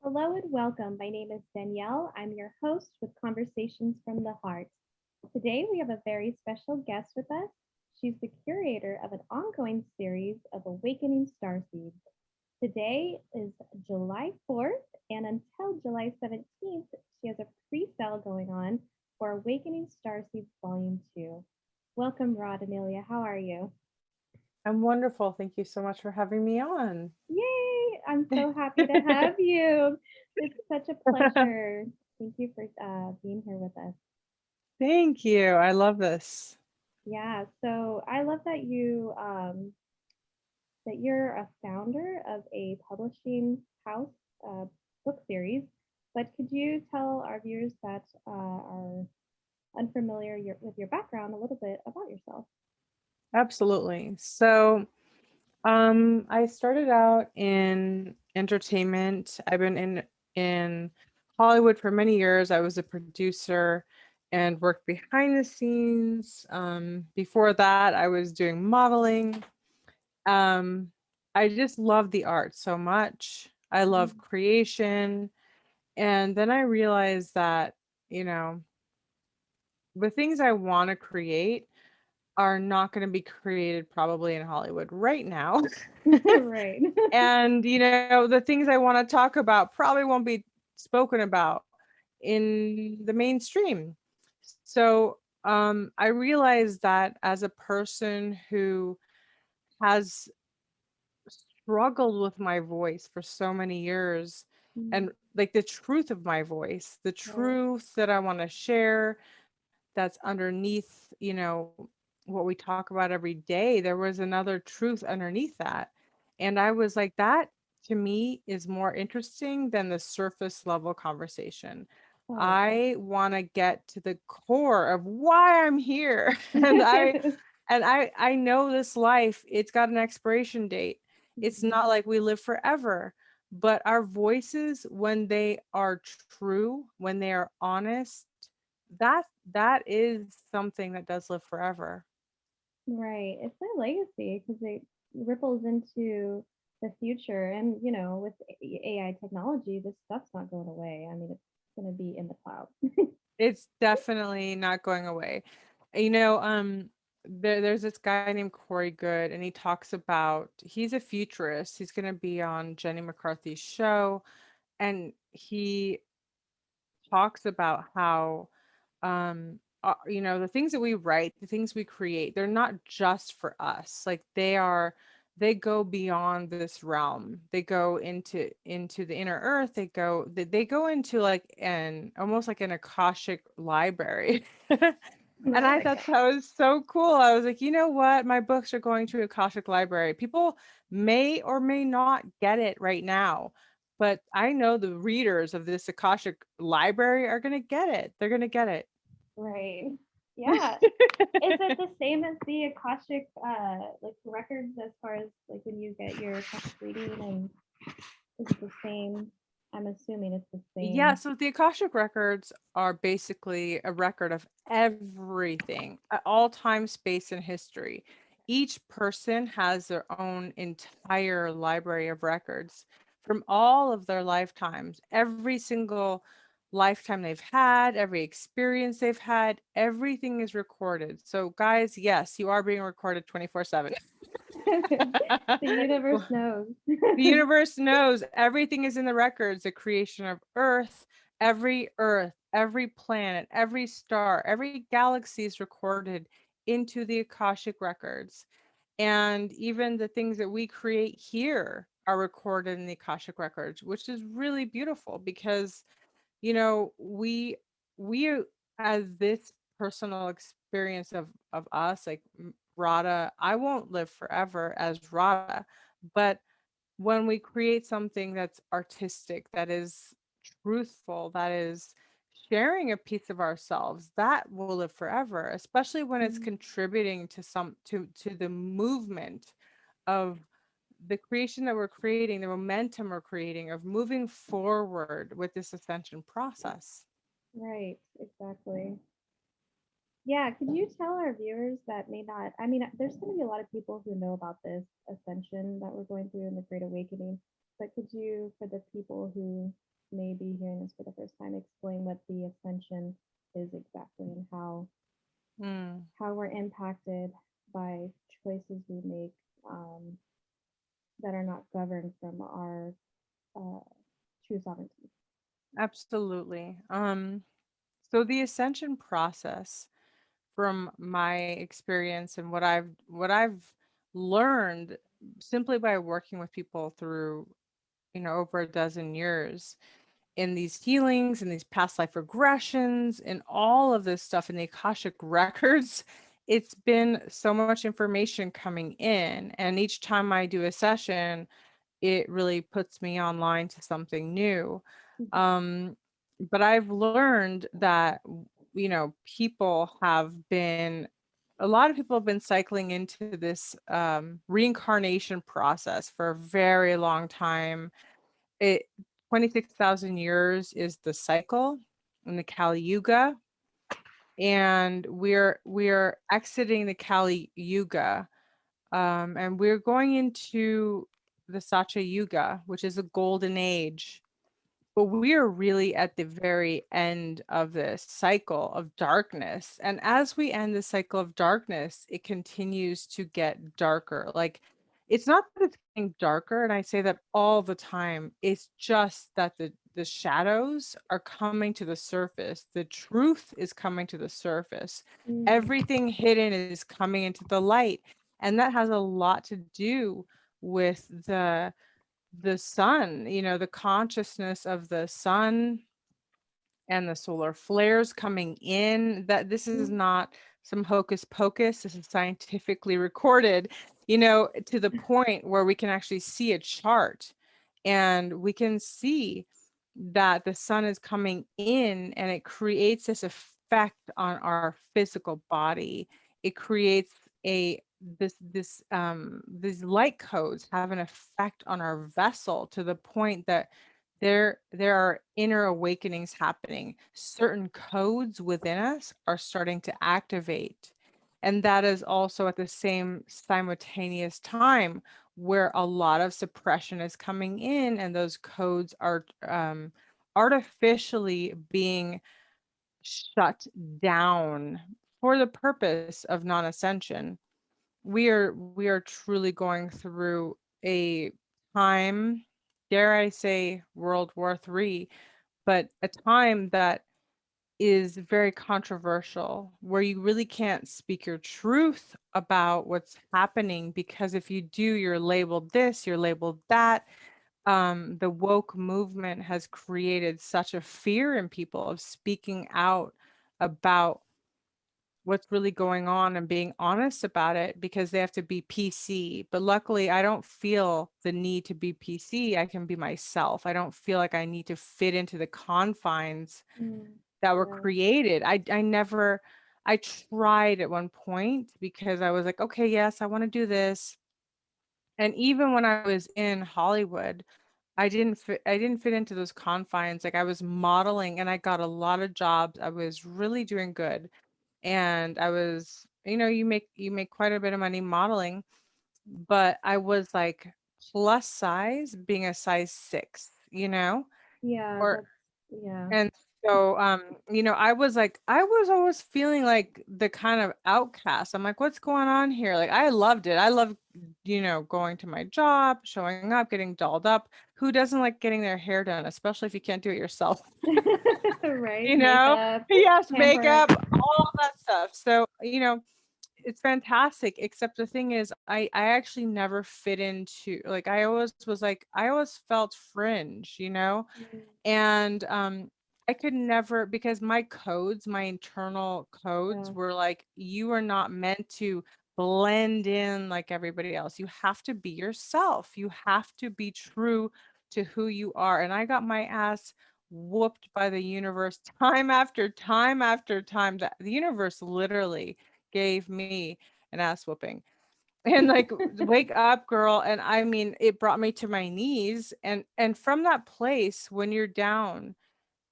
Hello and welcome. My name is Danielle. I'm your host with Conversations from the Heart. Today we have a very special guest with us. She's the curator of an ongoing series of Awakening Starseeds. Today is July 4th, and until July 17th, she has a pre-sale going on for Awakening Starseeds Volume 2. Welcome, Radhaa Nilia. How are you? I'm wonderful. Thank you so much for having me on. Yay! I'm so happy to have you. It's such a pleasure. Thank you for being here with us. Thank you. I love this. Yeah, so I love that you're a founder of a publishing house book series. But could you tell our viewers that are unfamiliar with your background a little bit about yourself? Absolutely. I started out in entertainment. I've been in Hollywood for many years. I was a producer and worked behind the scenes. Before that, I was doing modeling. Um, I just love the art so much. I love Mhm. creation. And then I realized that, you know, the things I want to create are not going to be created probably in Hollywood right now. Right. And, the things I want to talk about probably won't be spoken about in the mainstream. So, I realized that as a person who has struggled with my voice for so many years and Mhm. like the truth of my voice, the Right. truth that I want to share that's underneath, what we talk about every day, there was another truth underneath that. And I was like, that to me is more interesting than the surface level conversation. Oh. I want to get to the core of why I'm here. And I know this life, it's got an expiration date. It's Mhm. not like we live forever, but our voices, when they are true, when they are honest, that that is something that does live forever. Right. It's their legacy because it ripples into the future. And, with AI technology, this stuff's not going away. I mean, it's going to be in the cloud. It's definitely not going away. You know, there's this guy named Corey Good, and he talks about he's a futurist. He's going to be on Jenny McCarthy's show, and he talks about how the things that we write, the things we create, they're not just for us. Like they go beyond this realm. They go into the inner earth. They go into like an almost like an akashic library. And Oh I my thought that was so cool. I was like, you know what? My books are going to akashic library. People may or may not get it right now, but I know the readers of this Akashic library are going to get it. They're going to get it. Right. Yeah. Is it the same as the Akashic like records as far as like when you get your Akashic reading and is it the same? I'm assuming it's the Yeah, same. so the Akashic records are basically a record of everything at all time, space, and history. Each person has their own entire library of records from all of their lifetimes. Every single lifetime they've had, every experience they've had, everything is recorded. So, guys, yes, you are being recorded 24/7. The universe knows. The universe knows everything is in the records, the creation of Earth, every planet, every star, every galaxy is recorded into the Akashic records. And even the things that we create here are recorded in the Akashic records, which is really beautiful because, we as this personal experience of us, like Radha, I won't live forever as Radha, but when we create something that's artistic, that is truthful, that is sharing a piece of ourselves, that will live forever, especially when it's Mhm. contributing to the movement of the creation that we're creating, the momentum we're creating of moving forward with this ascension process. Right, exactly. Yeah, could you tell our viewers that may not, I mean, there's going to be a lot of people who know about this ascension that we're going through in the Great Awakening, but could you, for the people who may be hearing this for the first time, explain what the ascension is exactly and Mm, how we're impacted by choices we make um, that are not governed from our uh, true sovereignty. absolutely. So the ascension process, from my experience and what I've learned simply by working with people through, over a dozen years, in these healings and these past life regressions and all of this stuff in the Akashic records, it's been so much information coming in. And each time I do a session, it really puts me online to something new. Mhm. Um, but I've learned that, people have been, a lot of people have been cycling into this reincarnation process for a very long time. It 26,000 years is the cycle in the Kali Yuga, and we're exiting the Kali Yuga, and we're going into the Satya Yuga, which is a golden age. But we are really at the very end of this cycle of darkness. And as we end the cycle of darkness, it continues to get darker. Like, it's not that it's getting darker, and I say that all the time. It's just that the shadows are coming to the surface. The truth is coming to the surface. Mm, Everything hidden is coming into the light. And that has a lot to do with the sun, the consciousness of the sun and the solar flares coming in. That this is mm, not some hocus pocus. This is scientifically recorded, to the point where we can actually see a chart, and we can see that the sun is coming in, and it creates this effect on our physical body. It creates a these light codes have an effect on our vessel, to the point that there are inner awakenings happening. Certain codes within us are starting to activate. And that is also at the same simultaneous time where a lot of suppression is coming in, and those codes are artificially being shut down for the purpose of non-ascension. We are truly going through a time, dare I say, World War III, but a time that is very controversial, where you really can't speak your truth about what's happening, because if you do, you're labeled this, you're labeled that. The woke movement has created such a fear in people of speaking out about what's really going on and being honest about it, because they have to be PC. But luckily, I don't feel the need to be PC. I can be myself. I don't feel like I need to fit into the confines mm. that were Right. created. I tried at one point, because I was like, okay, yes, I want to do this. And even when I was in Hollywood, I didn't fit into those confines. Like, I was modeling and I got a lot of jobs. I was really doing good. And I was, you make quite a bit of money modeling, but I was like plus size, being a size 6, Yeah, or that's yeah. and so I was always feeling like the kind of outcast. I'm like, what's going on here? Like, I loved it. I love, going to my job, showing up, getting dolled up. Who doesn't like getting their hair done, especially if you can't do it yourself? Right. you know Makeup, yes, pamper. makeup, all that stuff. So, it's fantastic, except the thing is, I actually never fit into, like, I always felt fringe, Mm, and I could never, because my codes, my internal codes yeah. were like, you are not meant to blend in like everybody else. You have to be yourself. You have to be true to who you are. And I got my ass whooped by the universe time after time after time. That the universe literally gave me an ass whooping. And like, wake up, girl. And I mean, it brought me to my knees. And from that place, when you're down,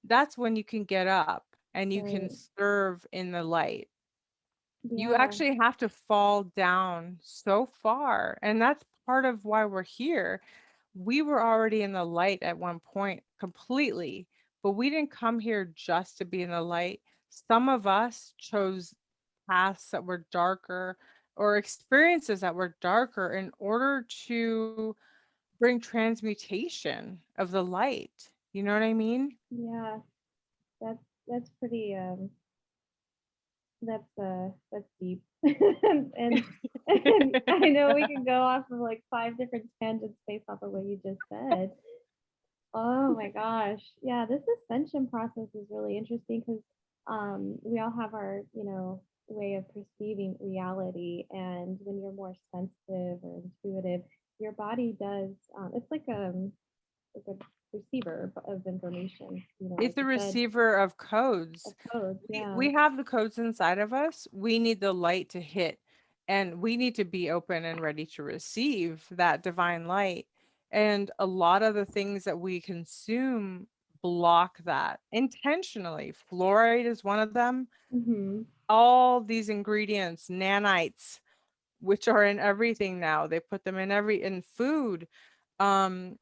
that's when you can get up and you can Right. serve in the light. You Yeah. actually have to fall down so far. And that's part of why we're here. We were already in the light at one point completely, but we didn't come here just to be in the light. Some of us chose paths that were darker or experiences that were darker in order to bring transmutation of the light. You know what I mean? Yeah, that's that's pretty that's deep. and and I know we can go off of like five different tangents based off of what you just said. Oh my gosh. Yeah, this ascension process is really interesting because we all have our, way of perceiving reality. And when you're more sensitive or intuitive, your body does, it's like a receiver of information, like It's a you said, receiver of of codes. codes. we Yeah. we have the codes inside of us. We need the light to hit, and we need to be open and ready to receive that divine light. And a lot of the things that we consume block that intentionally. Fluoride is one of them. Mm-hmm. All these ingredients, nanites, which are in everything now, they put them in food. um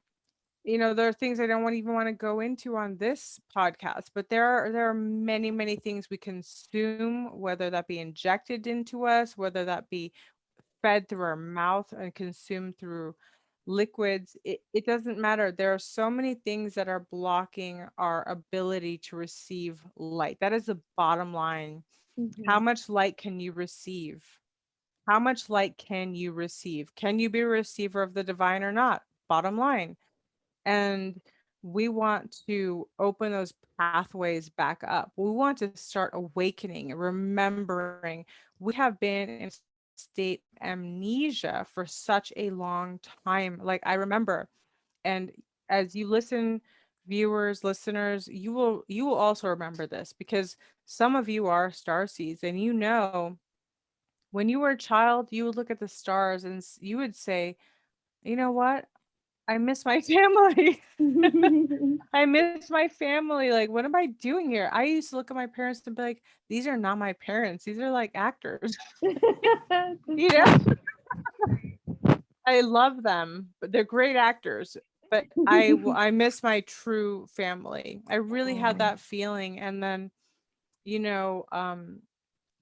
there are things I don't even want to go into on this podcast, but there are many, many things we consume, whether that be injected into us, whether that be fed through our mouth and consumed through liquids. It doesn't matter. There are so many things that are blocking our ability to receive light. That is the bottom line. How Mm-hmm. much light can you receive? How much light can you receive? Can you be a receiver of the divine or not? Bottom line. And we want to open those pathways back up. We want to start awakening, remembering. We have been in a state of amnesia for such a long time. Like I remember, and as you listen, viewers, listeners, you will also remember this because some of you are star seeds, and when you were a child, you would look at the stars and you would say, you know what? I miss my family. I miss my family. Like, what am I doing here? I used to look at my parents and be like, these are not my parents. These are like actors. That's you know, funny. I love them, but they're great actors. But I miss my true family. I really had Oh. that feeling. And then, you know, um,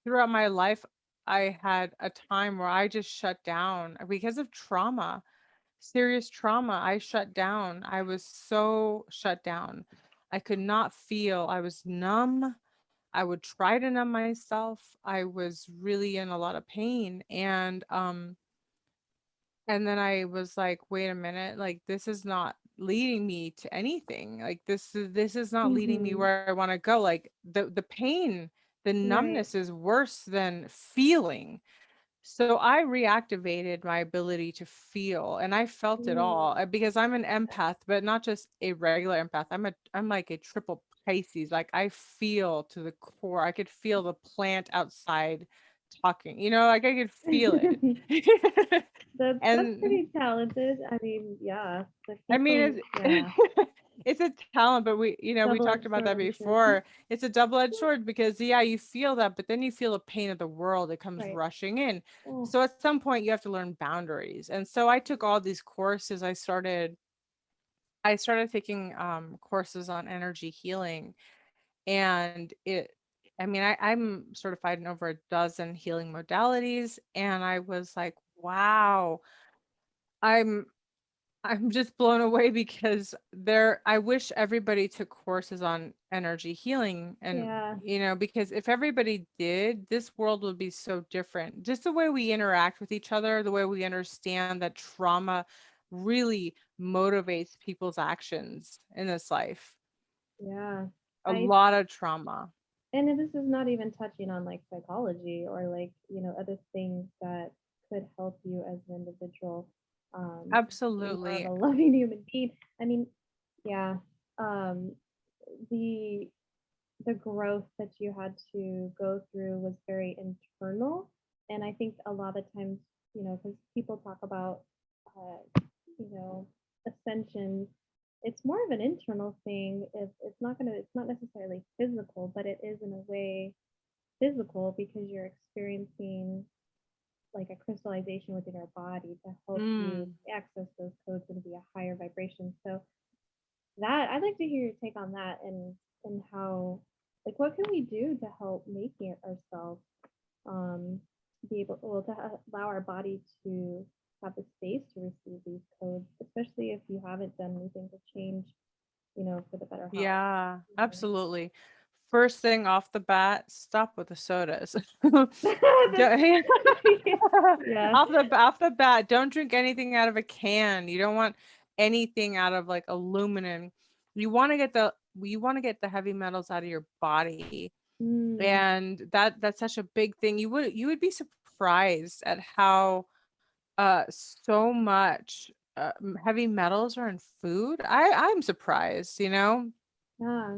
throughout my life, I had a time where I just shut down because of trauma, serious trauma. I shut down. I was so shut down. I could not feel. I was numb. I would try to numb myself. I was really in a lot of pain. And then I was like, wait a minute, like this is not leading me to anything. Like this is not leading me Mm-hmm. where I want to go. Like the pain, the Right. numbness is worse than feeling. So I reactivated my ability to feel, and I felt it Mm. all because I'm an empath, but not just a regular empath. I'm like a triple Pisces. Like I feel to the core. I could feel the plant outside talking. Like I could feel it. That's And pretty talented. I mean, yeah, the I people, mean, yeah, it's a talent, but we talked double-edged about that sword, I'm sure. before. It's a double-edged sword because yeah, you feel that, but then you feel the pain of the world that comes Right. rushing in. Oh. So at some point you have to learn boundaries. And so I took all these courses. I started taking courses on energy healing, and I'm certified in over a dozen healing modalities, and I was like, wow, I'm I'm just blown away because I wish everybody took courses on energy healing. And Yeah. because if everybody did, this world would be so different. Just the way we interact with each other, the way we understand that trauma really motivates people's actions in this life. Yeah. A I lot of trauma. and this is not even touching on like psychology or like, other things that could help you as an individual be more of Absolutely. a loving human being. I mean, yeah. Um the the growth that you had to go through was very internal. And I think a lot of times, because people talk about, you know, ascension, it's more of an internal thing. If it's not necessarily physical, but it is in a way physical because you're experiencing like a crystallization within our body to help you Mm. access those codes and be a higher vibration. So that I'd like to hear your take on that, and how, like, what can we do to help make it ourselves um be able, well, to allow our body to have the space to receive these codes, especially if you haven't done anything to change, for the better health. Yeah, Mhm. absolutely. First thing off the bat, stop with the sodas. That's, Don't- yeah. off the bat, don't drink anything out of a can. You don't want anything out of like aluminum. You want to get the heavy metals out of your body. Mm, And that's such a big thing. You would be surprised at how so much heavy metals are in food. I'm surprised. yeah.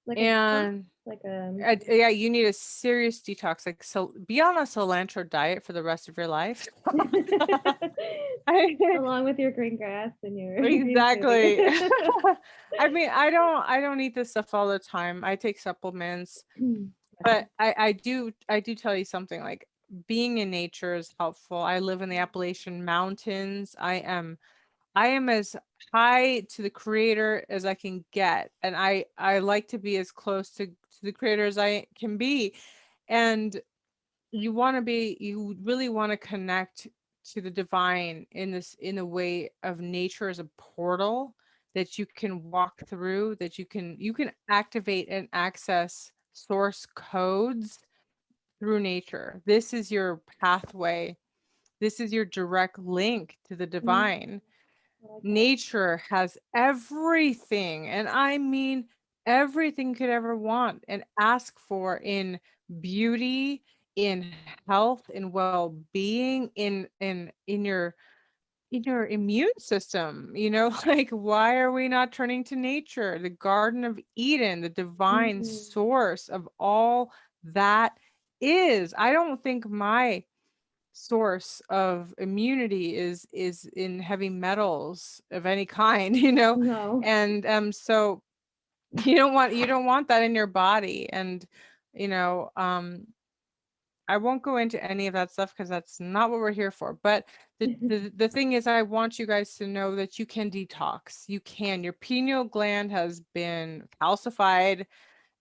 Like a detox, And like yeah, you need a serious detox. Like, so be on a cilantro diet for the rest of your life. I, along with your green grass and your green smoothie. exactly. I mean, I don't eat this stuff all the time. I take supplements, but I do tell you something, like being in nature is helpful. I live in the Appalachian Mountains. I am as high to the creator as I can get, and I like to be as close to the creator as I can be. And you really want to connect to the divine in the way of nature as a portal that you can walk through, that you can activate and access source codes through nature. This is your pathway. This is your direct link to the Mm, divine. I like that. Nature has everything, and I mean everything you could ever want and ask for, in beauty, in health, in well-being, in your immune system. Like, why are we not turning to nature, the Garden of Eden, the divine Mm, source of all that is? I don't think my source of immunity is in heavy metals of any kind. no. And so you don't want that in your body. And you know I won't go into any of that stuff because that's not what we're here for. But the thing is, I want you guys to know that you can detox. You can. Your pineal gland has been calcified.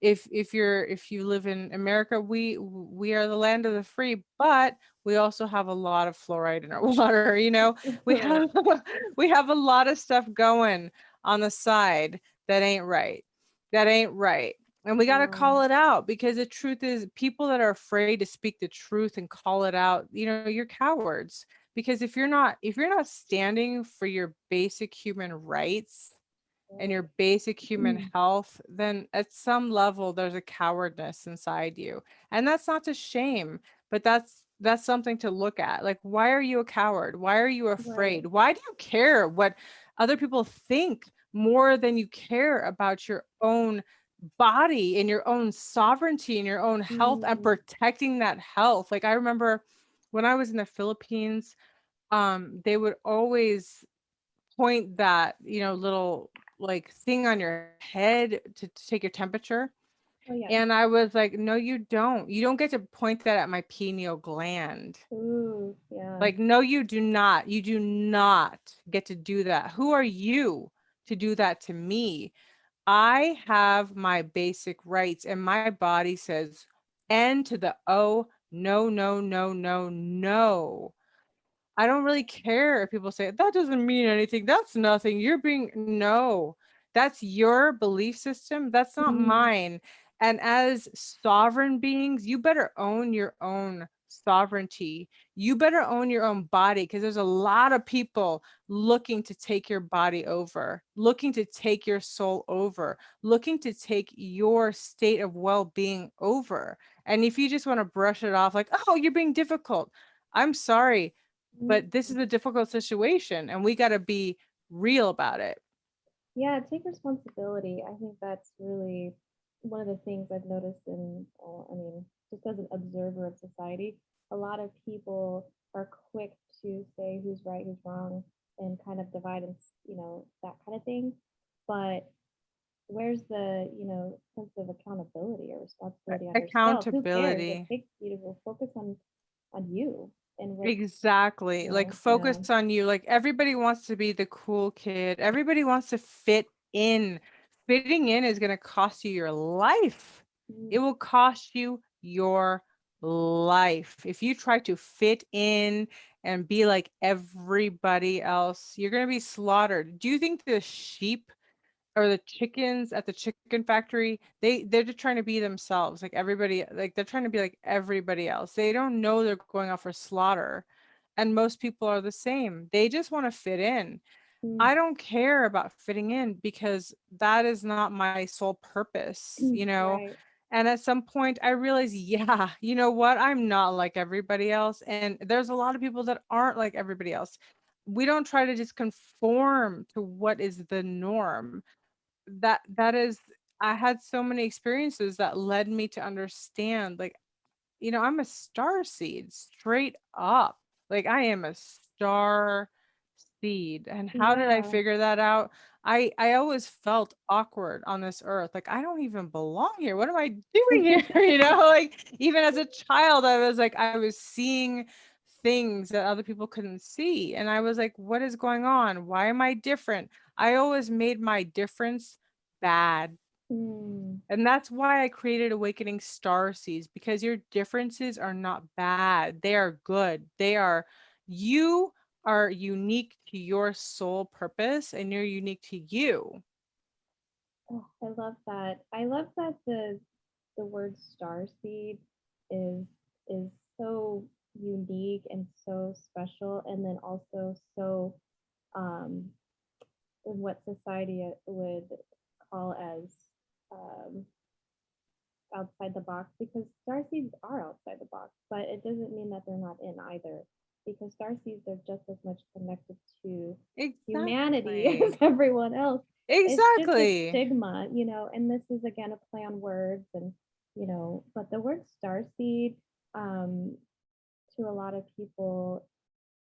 If you live in America, we are the land of the free, but we also have a lot of fluoride in our water. We Right. have we have a lot of stuff going on the side that ain't right. That ain't right. And we got to Um, call it out, because the truth is, people that are afraid to speak the truth and call it out, you're cowards. Because if you're not standing for your basic human rights and right. your basic human health, then at some level there's a cowardness inside you. And that's not to shame, but that's something to look at. Like, why are you a coward? Why are you Right. afraid? Why do you care what other people think more than you care about your own body and your own sovereignty and your own health and Mm, protecting that health? Like, I remember when I was in the Philippines, they would always point that little like thing on your head to take your temperature. oh yeah. And I was like, no, you don't get to point that at my pineal gland. Ooh, yeah. Like, no, you do not get to do that. Who are you to do that to me? I have my basic rights, and my body says N to the O. No, no, no, no, no. I don't really care if people say that doesn't mean anything. That's nothing. No, that's your belief system. That's not Mm, mine. And as sovereign beings, you better own your own sovereignty. You better own your own body, because there's a lot of people looking to take your body over, looking to take your soul over, looking to take your state of well being over. And if you just want to brush it off like, oh, you're being difficult, I'm sorry, but this mm. is a difficult situation and we got to be real about it. Yeah, take responsibility. I think that's really one of the things I've noticed in, I mean, just as an observer of society, a lot of people are quick to say who's right, who's wrong, and kind of divide and, that kind of thing. But where's the, sense of accountability or responsibility on yourself? Who cares? Like, Accountability. take, focus on you. and what, Exactly. Like yeah. focus on you. Like everybody wants to be the cool kid. Everybody wants to fit in. Fitting in is going to cost you your life. Mm, It will cost you your life. If you try to fit in and be like everybody else, you're going to be slaughtered. Do you think the sheep or the chickens at the chicken factory, they're just trying to be themselves, like everybody, like they're trying to be like everybody else. They don't know they're going out for slaughter. And most people are the same. They just want to fit in. mm, I don't care about fitting in because that is not my sole purpose, you know? right. And at some point I realized, yeah, you know what? I'm not like everybody else. And there's a lot of people that aren't like everybody else. We don't try to just conform to what is the norm. That is, I had so many experiences that led me to understand, like, you know, I'm a star seed straight up. Like I am a star seed. And how did I Yeah. figure that out? I always felt awkward on this earth. Like I don't even belong here. What am I doing here? You know, like even as a child, I was like, I was seeing things that other people couldn't see. And I was like, what is going on? Why am I different? I always made my difference bad. Mm. And that's why I created Awakening Star Seeds, because your differences are not bad. They are good. You are unique to your soul purpose and you're unique to you. Oh, I love that. I love that the word starseed is is so unique and so special, and then also so um, what society would call as um, outside the box, because starseeds are outside the box, but it doesn't mean that they're not in either, because starseeds are just as much connected to humanity as Exactly. everyone else. It's just a Exactly. stigma, and this is again a play on words, and but the word starseed, um, to a lot of people,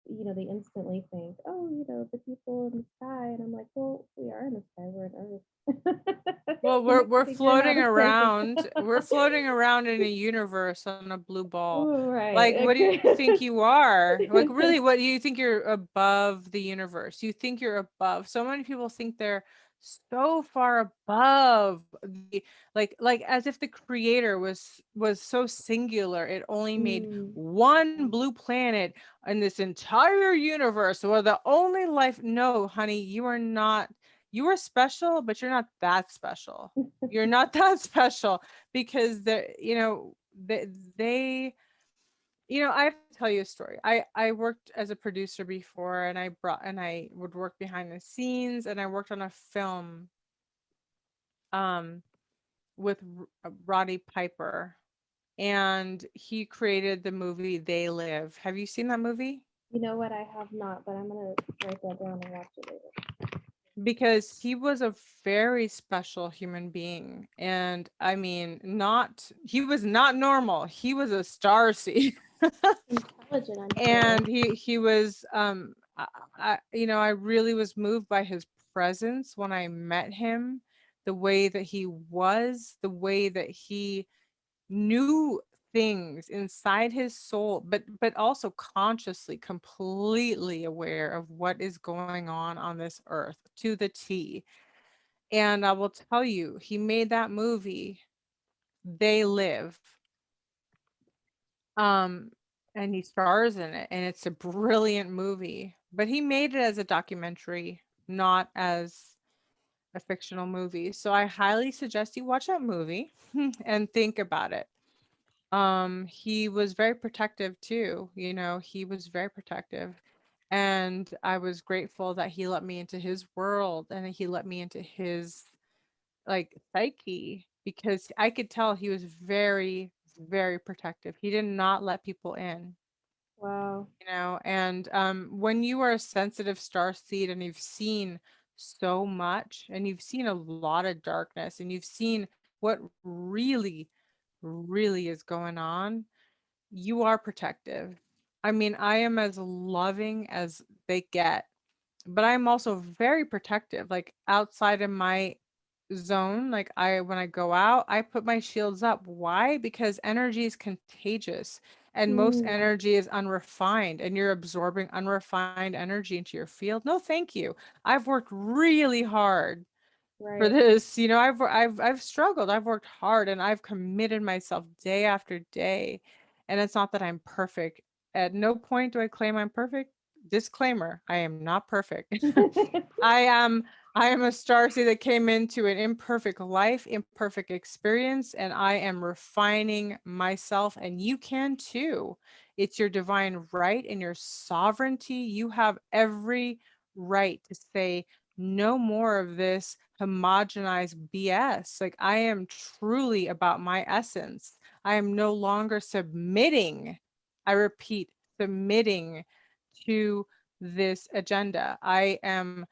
they instantly think, oh, the people in the sky. And I'm like, well, we are in the sky, we're on Earth. Well, You we're have to we're figure out how floating to say around. We're floating around in a universe on a blue ball. Ooh, right. Like, what do you think you are? Like, really, what do you think you're above the universe? You think you're above. So many people think they're so far above the, like as if the creator was so singular. It only made Mm, one yeah. blue planet in this entire universe. Or the only life. No, honey, you are not. You are special, but you're not that special. You're not that special because they I have to tell you a story. I worked as a producer before, and I would work behind the scenes, and I worked on a film um with Roddy Piper, and he created the movie They Live. Have you seen that movie? You know what? I have not, but I'm gonna write that down and watch it later. Because he was a very special human being, and I mean, not he was not normal. He was a star seed. Intelligent, I'm sure. And he was I really was moved by his presence when I met him, the way that he was, the way that he knew things inside his soul, but also consciously completely aware of what is going on this earth to the T. And I will tell you, he made that movie They Live, um and he stars in it, and it's a brilliant movie, but he made it as a documentary, not as a fictional movie. So I highly suggest you watch that movie and think about it. He was very protective too, he was very protective, and I was grateful that he let me into his world and he let me into his like psyche, because I could tell he was very, very protective. He did not let people in, Wow. and when you are a sensitive star seed and you've seen so much and you've seen a lot of darkness and you've seen what really, really is going on, you are protective. I mean, I am as loving as they get, but I'm also very protective. Like outside of my zone, like when I go out, I put my shields up. Why? Because energy is contagious. And most Mm, energy is unrefined, and you're absorbing unrefined energy into your field. No, thank you. I've worked really hard for right. this. I've struggled. I've worked hard, and I've committed myself day after day. And it's not that I'm perfect. At no point do I claim I'm perfect. Disclaimer, I am not perfect. I am I am a starseed that came into an imperfect life, imperfect experience, and I am refining myself, and you can too. It's your divine right and your sovereignty. You have every right to say no more of this homogenized BS. Like, I am truly about my essence. I am no longer submitting. I repeat, submitting to this agenda. I am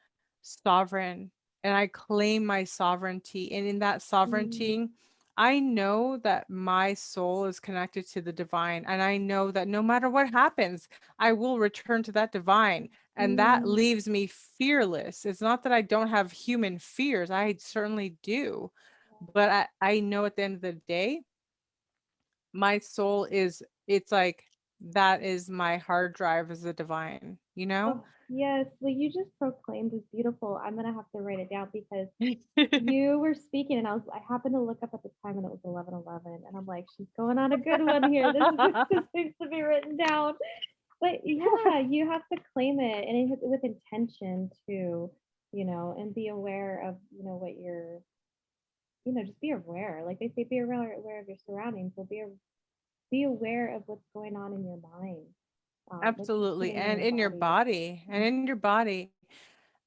sovereign, and I claim my sovereignty. And in that Mm, sovereignty, I know that my soul is connected to the divine. And I know that no matter what happens, I will return to that divine. And that mm, leaves me fearless. It's not that I don't have human fears, I certainly do. But I know at the end of the day, my soul is, it's like, that is my hard drive as a divine, you know? oh, yes, what you just proclaimed is beautiful. I'm gonna have to write it down because you were speaking and I happened to look up at the time and it was 11:11 and I'm like, she's going on a good one here. This needs to be written down. But yeah, you have to claim it and with intention too, and be aware of, what you're, just be aware. Like they say, be aware of your surroundings. So be aware of what's going on in your mind, what you're Absolutely. feeling in And your in your body. body, and in your body.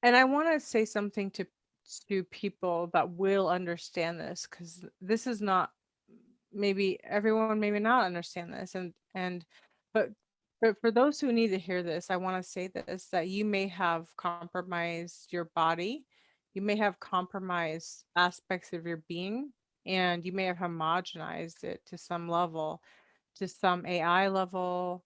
And I want to say something to people that will understand this, because this is not, maybe everyone maybe not understand this, and but for those who need to hear this, I want to say this, that you may have compromised your body, you may have compromised aspects of your being, and you may have homogenized it to some level, to some AI level,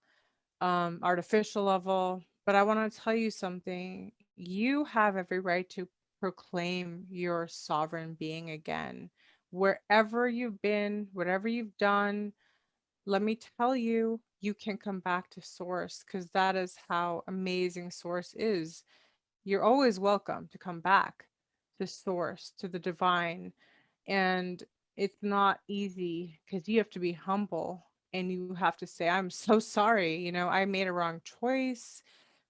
artificial level. But I want to tell you something. You have every right to proclaim your sovereign being again. Wherever you've been, whatever you've done, let me tell you, you can come back to source, because that is how amazing source is. You're always welcome to come back to source, to the divine. And it's not easy, because you have to be humble, and you have to say, I'm so sorry, I made a wrong choice.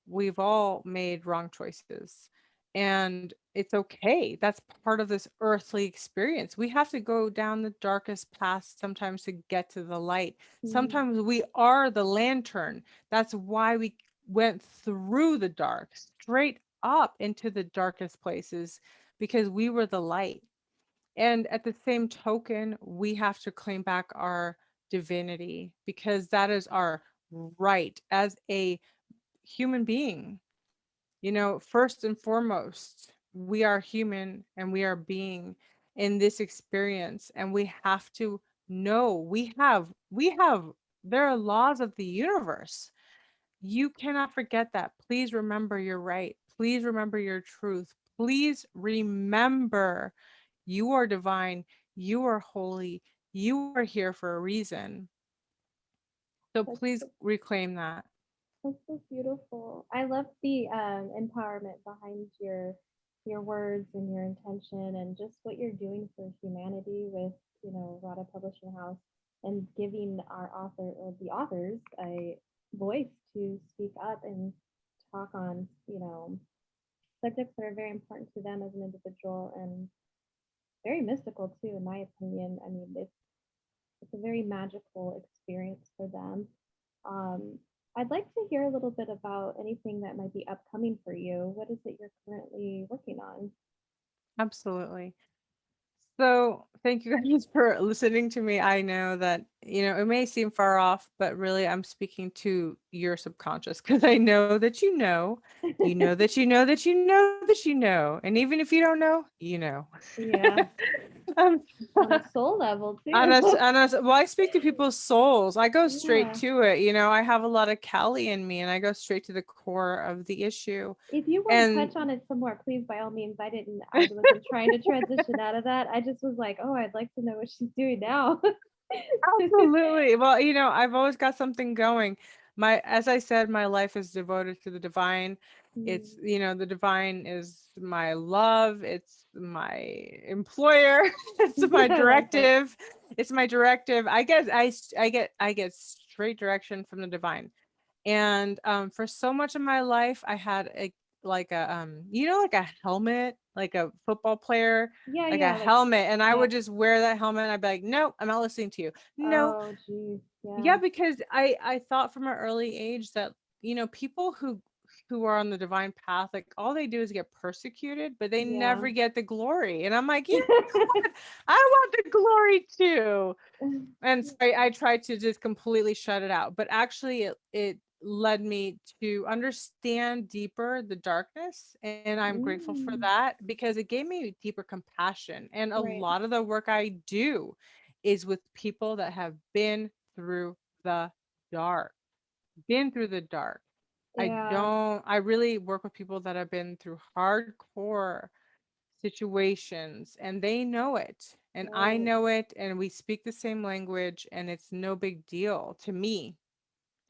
We've all made wrong choices, and it's okay. That's part of this earthly experience. We have to go down the darkest path sometimes to get to the light. Mhm. Sometimes we are the lantern. That's why we went through the dark, straight up into the darkest places, because we were the light. And at the same token, we have to claim back our divinity, because that is our right as a human being. First and foremost, we are human, and we are being in this experience, and we have to know, we have there are laws of the universe. You cannot forget that. Please remember your right. Please remember your truth. Please remember, you are divine, you are holy, you are here for a reason. So That's please reclaim that. That's so beautiful. I love the empowerment behind your words and your intention and just what you're doing for humanity with, Radha Publishing House and giving our author or the authors a voice to speak up and talk on, subjects that are very important to them as an individual and very mystical too, in my opinion. I mean, it's a very magical experience for them. Um, I'd like to hear a little bit about anything that might be upcoming for you. What is it you're currently working on? Absolutely. So, thank you guys for listening to me. I know that, it may seem far off, but really I'm speaking to your subconscious, because I know that you know, you know that you know that you know that you know. And even if you don't know, you know. Yeah, um, on a soul level and too. well, I speak to people's souls. I go straight Yeah. to it. I have a lot of Kali in me, and I go straight to the core of the issue. If you want to And touch on it some more, please, by all means. I wasn't trying to transition out of that. I just was like, oh, I'd like to know what she's doing now. Absolutely. Well, I've always got something going. As I said, my life is devoted to the divine. It's, Mm. the divine is my love. It's my employer. It's my I like it. directive. It's my directive. I get straight direction from the divine. And for so much of my life, I had like a helmet, like a football player, Yeah, like a yeah, like helmet, and I yeah. would just wear that helmet and I'd be like, nope, I'm not listening to you. No. Oh, geez. Yeah, Yeah. because I thought from an early age that, people who are on the divine path, like all they do is get persecuted, but they Yeah. never get the glory. And I'm like, what? I want the glory too. And so I tried to just completely shut it out. But actually it led me to understand deeper the darkness. And I'm grateful for Mm, that because it gave me deeper compassion. And a right. lot of the work I do is with people that have been through the dark, been through the dark. Yeah. I really work with people that have been through hardcore situations and they know it and I Right. know it and we speak the same language and it's no big deal to me.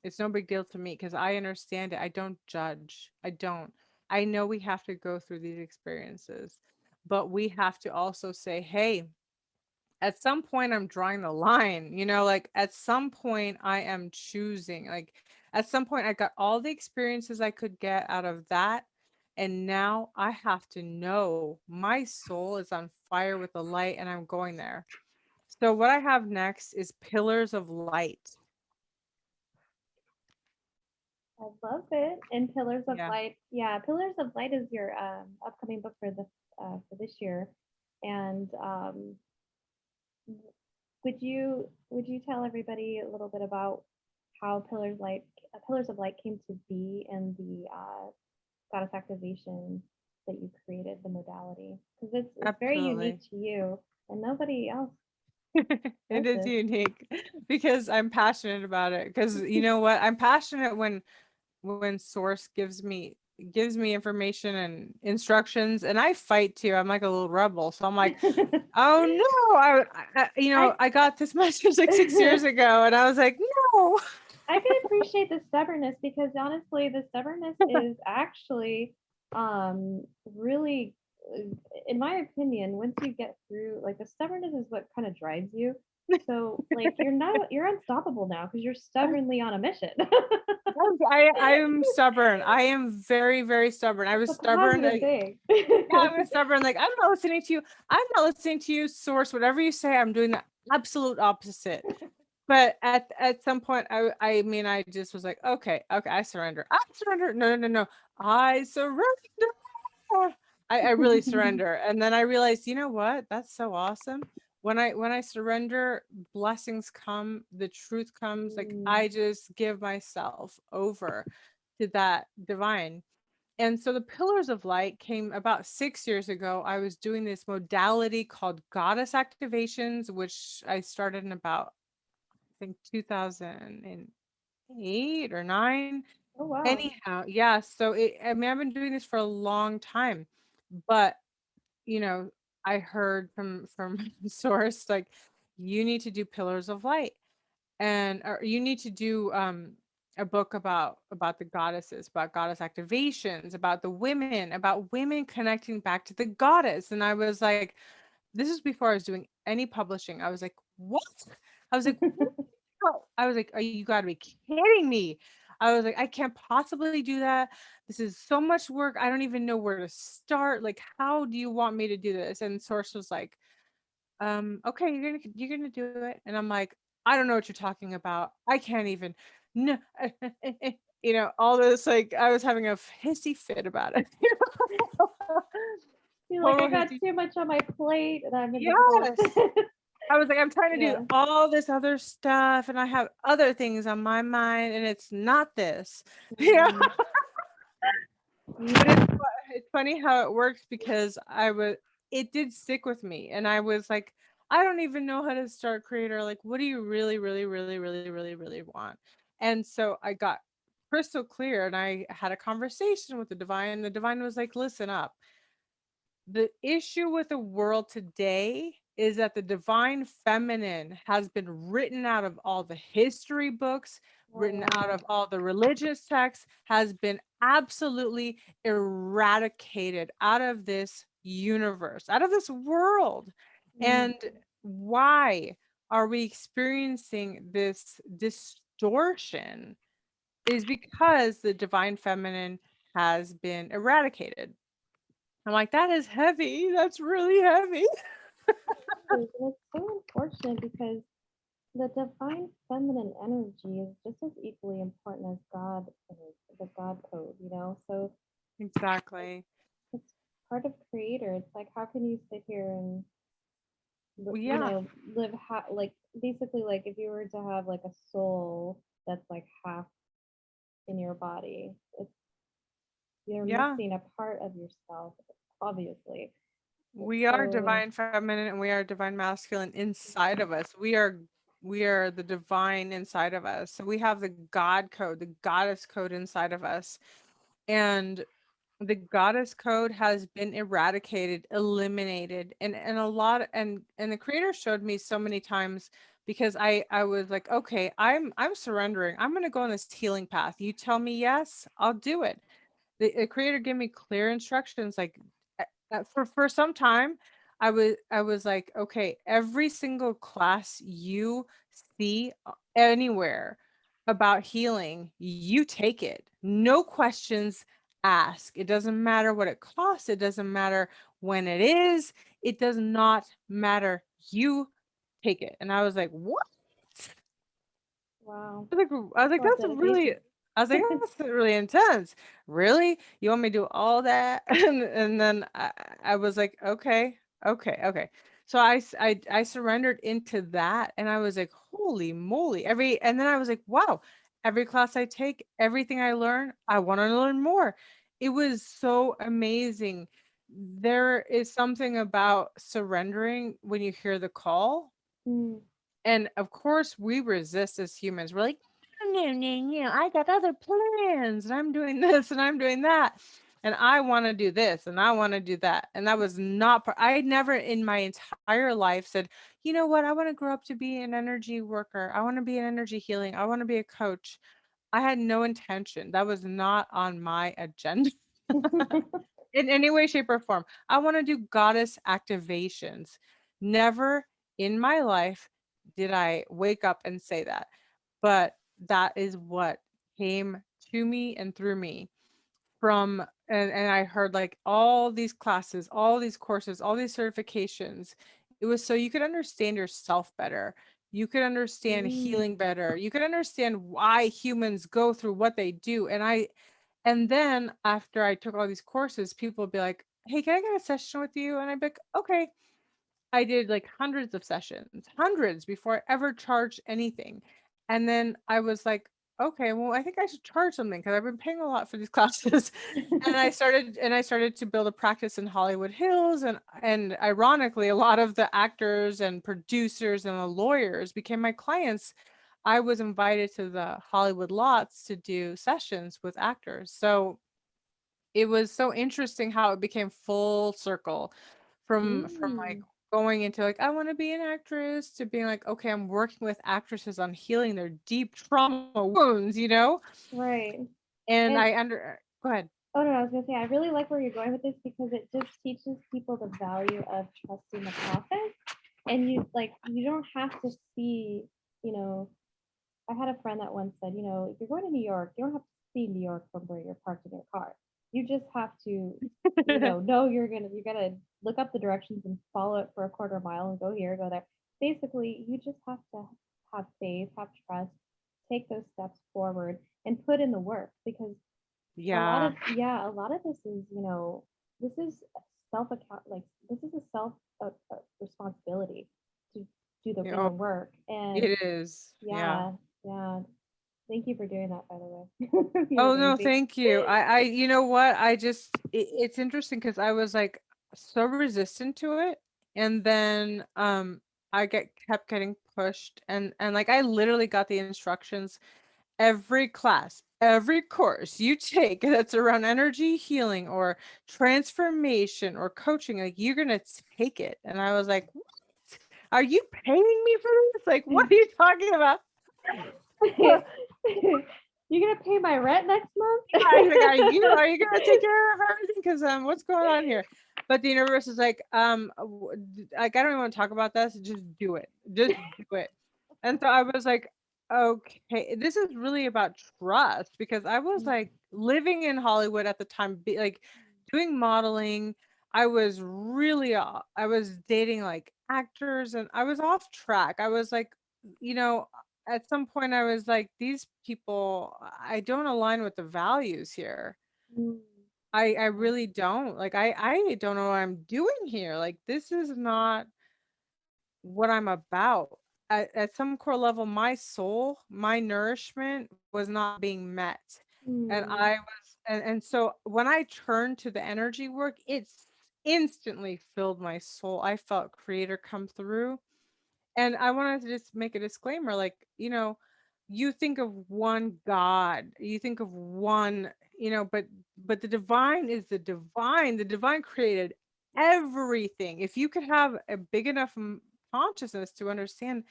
It's no big deal to me because I understand it. I don't judge. I don't. I know we have to go through these experiences, but we have to also say, hey, at some point I'm drawing the line, like at some point I am choosing, like at some point I got all the experiences I could get out of that. And now I have to know my soul is on fire with the light and I'm going there. So what I have next is Pillars of Light. I love it. And Pillars of Yeah, Light. Yeah, Pillars of Light is your upcoming book for this year. And would you tell everybody a little bit about how Pillars of Light came to be and the goddess activation that you created, the modality? Because it's very unique absolutely. to you, and nobody else It does is this. unique because I'm passionate about it. Because you know what? I'm passionate when source gives me information and instructions and I fight too. I'm like a little rebel. So I'm like, oh no, I I got this message like 6 years ago and I was like, no. I can appreciate the stubbornness because honestly, the stubbornness is actually really, in my opinion, once you get through, like the stubbornness is what kind of drives you. So like you're unstoppable now because you're stubbornly on a mission. I am stubborn. I am very, very stubborn. I It's was a stubborn. positive thing. Yeah, I was stubborn. Like, I'm not listening to you. I'm not listening to you, source. Whatever you say, I'm doing the absolute opposite. But at some point, I mean, I just was like, okay, okay, I surrender. I surrender. No, no, no, no. I surrender. I really surrender. And then I realized, you know what? That's so awesome. When I surrender, blessings come, the truth comes. Like Mm. I just give myself over to that divine. And so the Pillars of Light came about 6 years ago. I was doing this modality called Goddess Activations, which I started in about, I think, 2008 or 9. Oh wow. Anyhow, yeah. So I mean, I've been doing this for a long time, but you know, I heard from source like, you need to do Pillars of Light and or you need to do a book about the goddesses, about goddess activations, about women connecting back to the goddess. And I was like, this is before I was doing any publishing. I was like, what? I was like, what? I was like, you got to be kidding me. I was like, I can't possibly do that. This is so much work. I don't even know where to start. Like, how do you want me to do this? And source was like, okay, you're gonna do it. And I'm like, I don't know what you're talking about. I can't even. No. All this, like I was having a hissy fit about it. You're like, I Total got hissy. too much on my plate and I'm in the middle of Yes. I was like, I'm trying to do yeah. all this other stuff and I have other things on my mind and it's not this. Yeah. Mm, But yeah. it's funny how it works because it did stick with me and I was like, I don't even know how to start creator. Like, what do you really, really, really, really, really, really want? And so I got crystal clear and I had a conversation with the divine. The divine was like, listen up. the issue with the world today is that the divine feminine has been written out of all the history books, written Oh, out of all the religious texts, has been absolutely eradicated out of this universe, out of this world. yeah. And why are we experiencing this distortion? Is because the divine feminine has been eradicated. I'm like, that is heavy. That's really heavy. And it's so unfortunate because the divine feminine energy is just as equally important as God is, the God code, you know? So Exactly. it's part of creator. It's like, how can you sit here and, Well, you yeah. know, live, like, basically, like, if you were to have, like, a soul that's, like, half in your body, it's, you're Yeah. missing a part of yourself, obviously. It's We are so, divine feminine and we are divine masculine inside of us. We are the divine inside of us. So we have the God code, the goddess code inside of us. And the goddess code has been eradicated, eliminated, and a lot, and the creator showed me so many times, because I was like, okay, I'm surrendering. I'm going to go on this healing path. You tell me yes, I'll do it. The creator gave me clear instructions, like for some time I was like, okay, every single class you see anywhere about healing, you take it, no questions asked. It doesn't matter what it costs, it doesn't matter when it is, it does not matter, you take it. And I was like, what? wow, I was like, a lot of that's really, dedication. I was like, that's really intense. Really? You want me to do all that? And then I was like, okay, okay, okay. So I surrendered into that, and I was like, holy moly. And then I was like, wow, every class I take, everything I learn, I want to learn more. It was so amazing. There is something about surrendering when you hear the call, Mm. and of course, we resist as humans. We're like, no, no, no, no, I got other plans and I'm doing this and I'm doing that. And I want to do this and I want to do that. And that was not, I never in my entire life said, you know what, I want to grow up to be an energy worker. I want to be an energy healing. I want to be a coach. I had no intention. That was not on my agenda in any way, shape, or form. I want to do goddess activations. Never in my life did I wake up and say that, but that is what came to me and through me from, and I heard like all these classes, all these courses, all these certifications. It was so you could understand yourself better. You could understand Mm. healing better. You could understand why humans go through what they do. And then after I took all these courses, people would be like, "Hey, can I get a session with you?" And I'd be like, "Okay." I did like hundreds of sessions, hundreds before I ever charged anything. And then I was like, "Okay, well, I think I should charge something because I've been paying a lot for these classes." And I started to build a practice in Hollywood Hills, and ironically, a lot of the actors and producers and the lawyers became my clients. I was invited to the Hollywood lots to do sessions with actors. So it was so interesting how it became full circle from like Mm. going into like I want to be an actress to being like, okay, I'm working with actresses on healing their deep trauma wounds, Right. and And I under go ahead. oh no, I was gonna say I really like where you're going with this because it just teaches people the value of trusting the process. And you like you don't have to see, you know, I had a friend that once said, you know, if you're going to New York, you don't have to see New York from where you're parked in your car. You just have to, know you're gonna look up the directions and follow it for a quarter mile and go here, go there. Basically, you just have to have faith, have trust, take those steps forward and put in the work because Yeah, a lot of this is, this is self account like this is a self responsibility to do the you inner know, work. And it is. Yeah. yeah, yeah. Thank you for doing that, by the way. You're Oh no, amazing. thank you. You know what? It's interesting because I was like so resistant to it, and then kept getting pushed, and like I literally got the instructions every class. every course you take that's around energy healing or transformation or coaching, like you're gonna take it. And I was like, what? Are you paying me for this? Like, what are you talking about? You gonna pay my rent next month? I was like, are you gonna take care of everything? Because what's going on here? But the universe is like, like I don't even want to talk about this. Just do it. Just do it. And so I was like, okay, this is really about trust because I was like living in Hollywood at the time, like doing modeling. I was really, I was dating like actors, and I was off track. I was like, you know, at some point I was like, these people, I don't align with the values here. Mm, I really don't. Like I don't know what I'm doing here. Like this is not what I'm about. At some core level, my soul, my nourishment was not being met. And mm, I was and so when I turned to the energy work, it's instantly filled my soul. I felt creator come through. And I wanted to just make a disclaimer, like, you think of one God, you think of one, but the divine is the divine. The divine created everything. If you could have a big enough consciousness to understand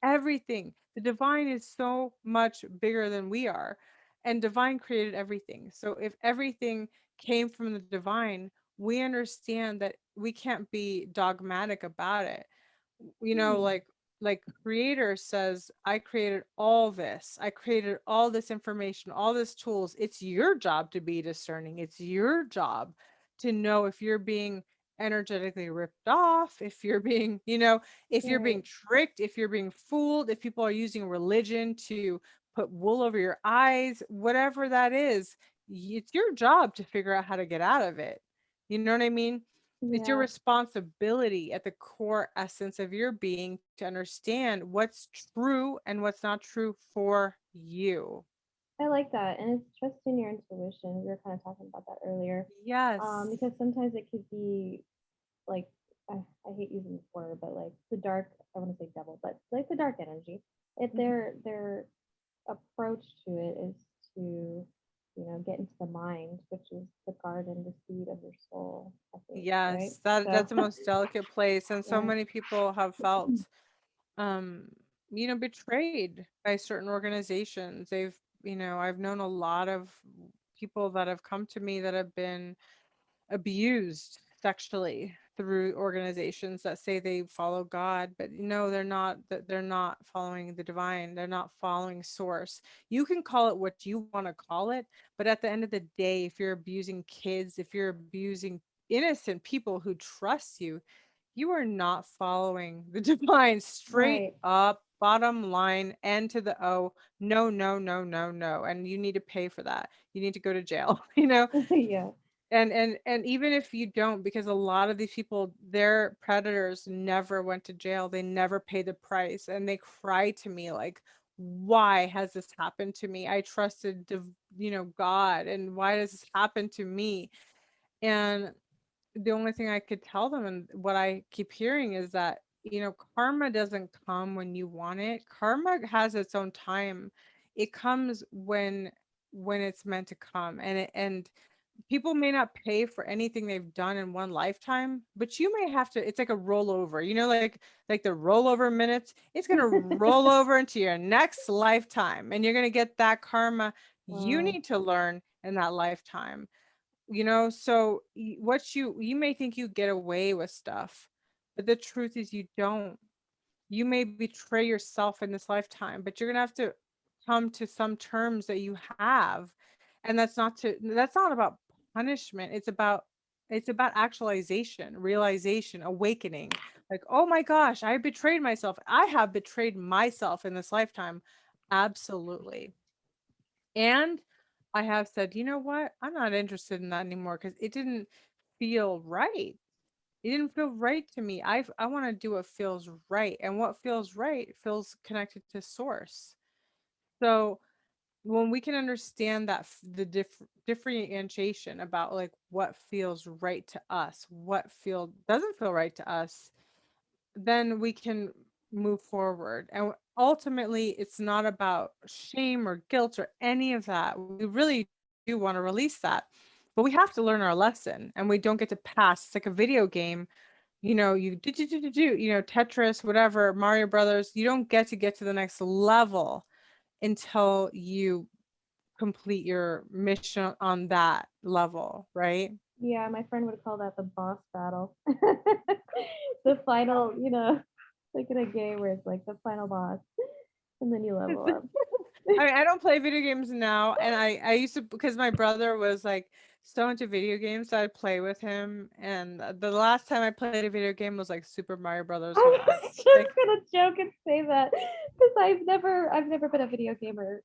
everything, the divine is so much bigger than we are. And divine created everything. So if everything came from the divine, we understand that we can't be dogmatic about it. mm. Like creator says, I created all this, I created all this information, all this tools. It's your job to be discerning. It's your job to know if you're being energetically ripped off, if you're being, if you're being Right. tricked, if you're being fooled, if people are using religion to put wool over your eyes, whatever that is. It's your job to figure out how to get out of it. You know what I mean? It's your Yeah, responsibility at the core essence of your being to understand what's true and what's not true for you. I like that, and it's trusting your intuition. We were kind of talking about that earlier, Yes. because sometimes it could be like I hate using this word, but like the dark. I want to say devil, but like the dark energy. If Mhm. their approach to it is to, get into the mind, which is the garden, the seed of your soul. I think, right? Yes, that's So the most delicate place, and so yeah, many people have felt um betrayed by certain organizations. I've known a lot of people that have come to me that have been abused sexually through organizations that say they follow God, but no, they're not following the divine. They're not following source. You can call it what you want to call it, but at the end of the day, if you're abusing kids, if you're abusing innocent people who trust you, you are not following the divine straight right. up, bottom line, N to the O. No, no, no, no, no. And you need to pay for that. You need to go to jail, Yeah. and even if you don't, because a lot of these people, their predators never went to jail, they never paid the price, and they cry to me like, why has this happened to me? I trusted God, and why does this happen to me? And the only thing I could tell them, and what I keep hearing, is that karma doesn't come when you want it. Karma has its own time. It comes when it's meant to come, and people may not pay for anything they've done in one lifetime, but you may have to. It's like a rollover, like the rollover minutes. It's going to roll over into your next lifetime, and you're going to get that karma you Wow. need to learn in that lifetime. So what you may think you get away with stuff, but the truth is you don't. You may betray yourself in this lifetime, but you're going to have to come to some terms that you have. And that's not about punishment. It's about actualization, realization, awakening. Like, oh my gosh, I betrayed myself. I have betrayed myself in this lifetime. Absolutely. And I have said, you know what? I'm not interested in that anymore because it didn't feel right. It didn't feel right to me. I want to do what feels right. And what feels right feels connected to source. So when we can understand that the differentiation about like what feels right to us, what feel doesn't feel right to us, then we can move forward. And ultimately, it's not about shame or guilt or any of that. We really do want to release that. But we have to learn our lesson and we don't get to pass. It's like a video game. You Tetris, whatever, Mario Brothers, you don't get to the next level until you complete your mission on that level, right? Yeah, my friend would call that the boss battle. The final, like in a game where it's like the final boss, and then you level up. I mean, I don't play video games now, and I used to because my brother was like so into video games, so I'd play with him. And the last time I played a video game was like Super Mario Brothers I when I was was just like, gonna joke and say that because I've never been a video gamer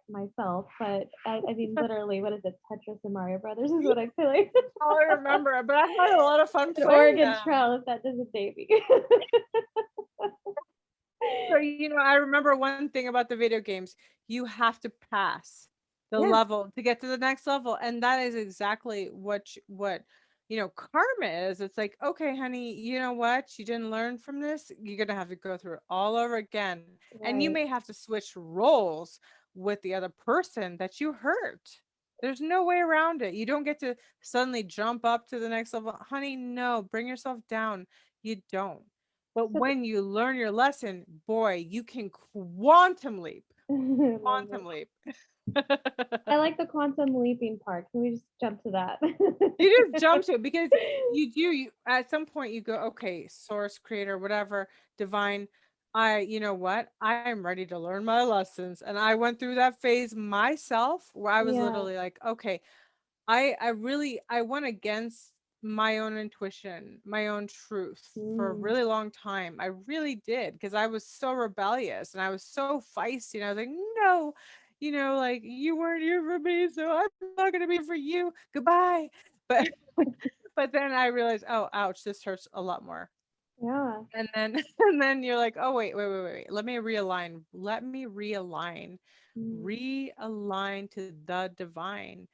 myself, but I mean literally, what is it? Tetris and Mario Brothers is what I play. all I remember, but I had a lot of fun An playing Oregon them. Trail, if that doesn't date me. So, I remember one thing about the video games, you have to pass the Yeah, level to get to the next level. And that is exactly what karma is. It's like, okay, honey, you know what? You didn't learn from this. You're going to have to go through it all over again. And you right. may have to switch roles with the other person that you hurt. There's no way around it. You don't get to suddenly jump up to the next level. Honey, no, bring yourself down. You don't. But So when you learn your lesson, boy, you can quantum leap. I love Quantum it. leap. I like the quantum leaping part. Can we just jump to that? You just jump to it because you at some point you go, okay, source, creator, whatever, divine. You know what? I am ready to learn my lessons. And I went through that phase myself where I was Yeah. literally like, okay, I went against my own intuition, my own truth for a Mm. really long time. I really did because I was so rebellious and I was so feisty and I was like, no, like you weren't here for me, so I'm not gonna be here for you. Goodbye. But but then I realized, oh, ouch, this hurts a lot more. Yeah. And then and then you're like, oh wait. Let me realign. Let me realign. Mm. Realign to the divine.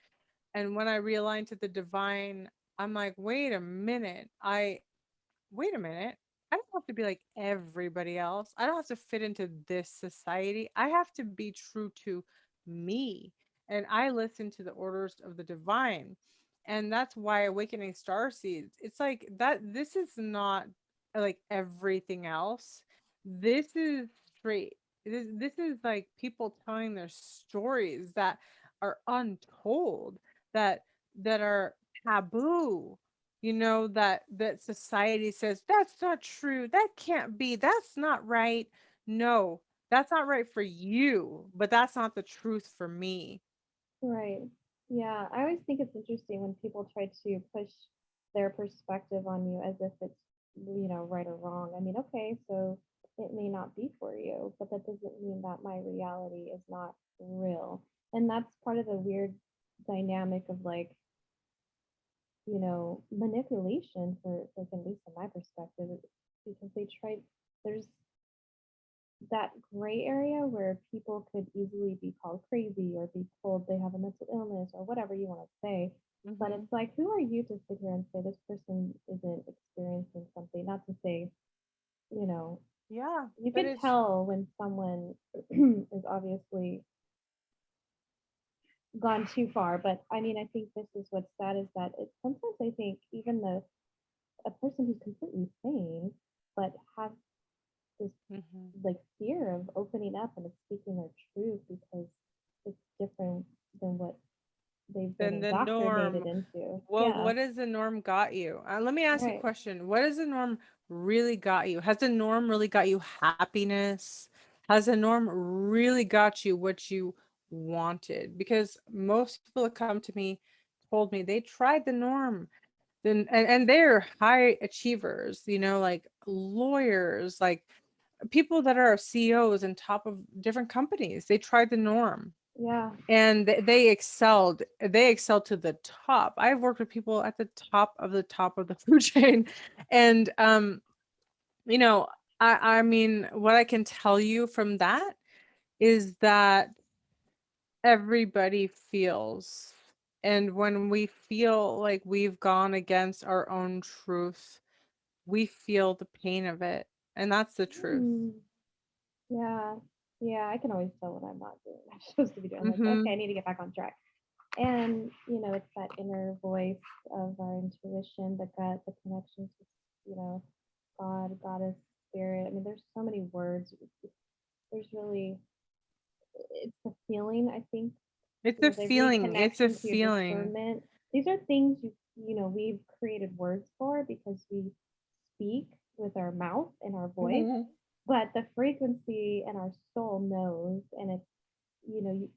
And when I realigned to the divine, I'm like, wait a minute. I don't have to be like everybody else. I don't have to fit into this society. I have to be true to me. And I listen to the orders of the divine. And that's why awakening star seeds, it's like that. This is not like everything else. This is straight. This is like people telling their stories that are untold, that are taboo, that society says that's not true, that can't be, that's not right. No, that's not right for you, but that's not the truth for me. Right. Yeah. I always think it's interesting when people try to push their perspective on you as if it's, right or wrong. I mean, okay, so it may not be for you, but that doesn't mean that my reality is not real. And that's part of the weird dynamic of like, manipulation for like at least in my perspective, because they try there's that gray area where people could easily be called crazy or be told they have a mental illness or whatever you want to say. But Hmm. it's like, who are you to sit here and say this person isn't experiencing something? Not to say, you know, Yeah, you but could it's tell when someone is obviously gone too far. But I mean, I think this is what's sad is that it sometimes I think even a person who's completely sane but has this mhm. like fear of opening up and of speaking their truth because it's different than what they've been Then the indoctrinated norm. into. Well, Yeah, what has the norm got you? Let me ask you a right. question. What has the norm really got you? Has the norm really got you happiness? Has the norm really got you what you wanted? Because most people that come to me told me they tried the norm. Then and they're high achievers, like lawyers, like people that are CEOs and top of different companies. They tried the norm Yeah, and they excelled to the top. I've worked with people at the top of the food chain. And you know I mean, what I can tell you from that is that everybody feels, and when we feel like we've gone against our own truth, we feel the pain of it. And that's the truth. Hmm. Yeah. Yeah, I can always tell when I'm not doing what I'm supposed to be doing. I'm like, Mm-hmm. okay, I need to get back on track. And, it's that inner voice of our intuition, the gut, the connections with, God, Goddess, Spirit. I mean, there's so many words. There's really, it's the feeling, I think, It's a the feeling. It's a reconnection to your feeling. discernment. These are things we've created words for because we speak with our mouth and our voice, but the frequency and our soul knows, and it's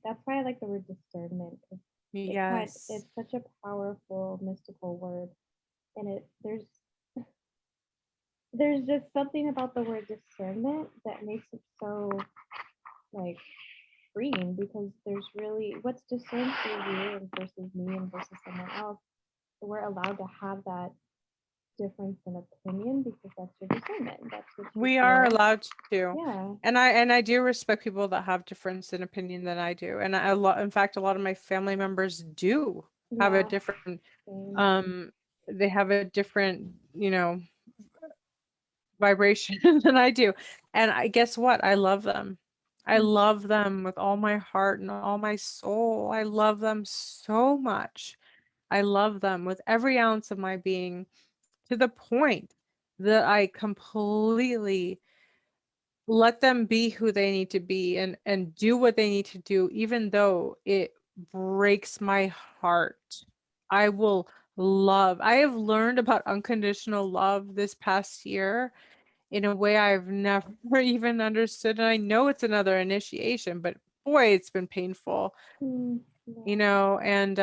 that's why I like the word discernment because Yes. it's such a powerful mystical word, and there's just something about the word discernment that makes it so like freeing because there's really what's discerned for you and versus me and versus someone else. We're allowed to have that difference in opinion because that's your discernment. That's what you We are feel. allowed to. Yeah. And I do respect people that have difference in opinion than I do. And I, a lot in fact a lot of my family members do have a Yeah. different Same. um they have a different, vibration than I do. And I guess what? I love them. I Mhm. love them with all my heart and all my soul. I love them so much. I love them with every ounce of my being to the point that I completely let them be who they need to be and do what they need to do even though it breaks my heart. I will love. I have learned about unconditional love this past year in a way I've never even understood. And I know it's another initiation, but boy, it's been painful, Yeah. and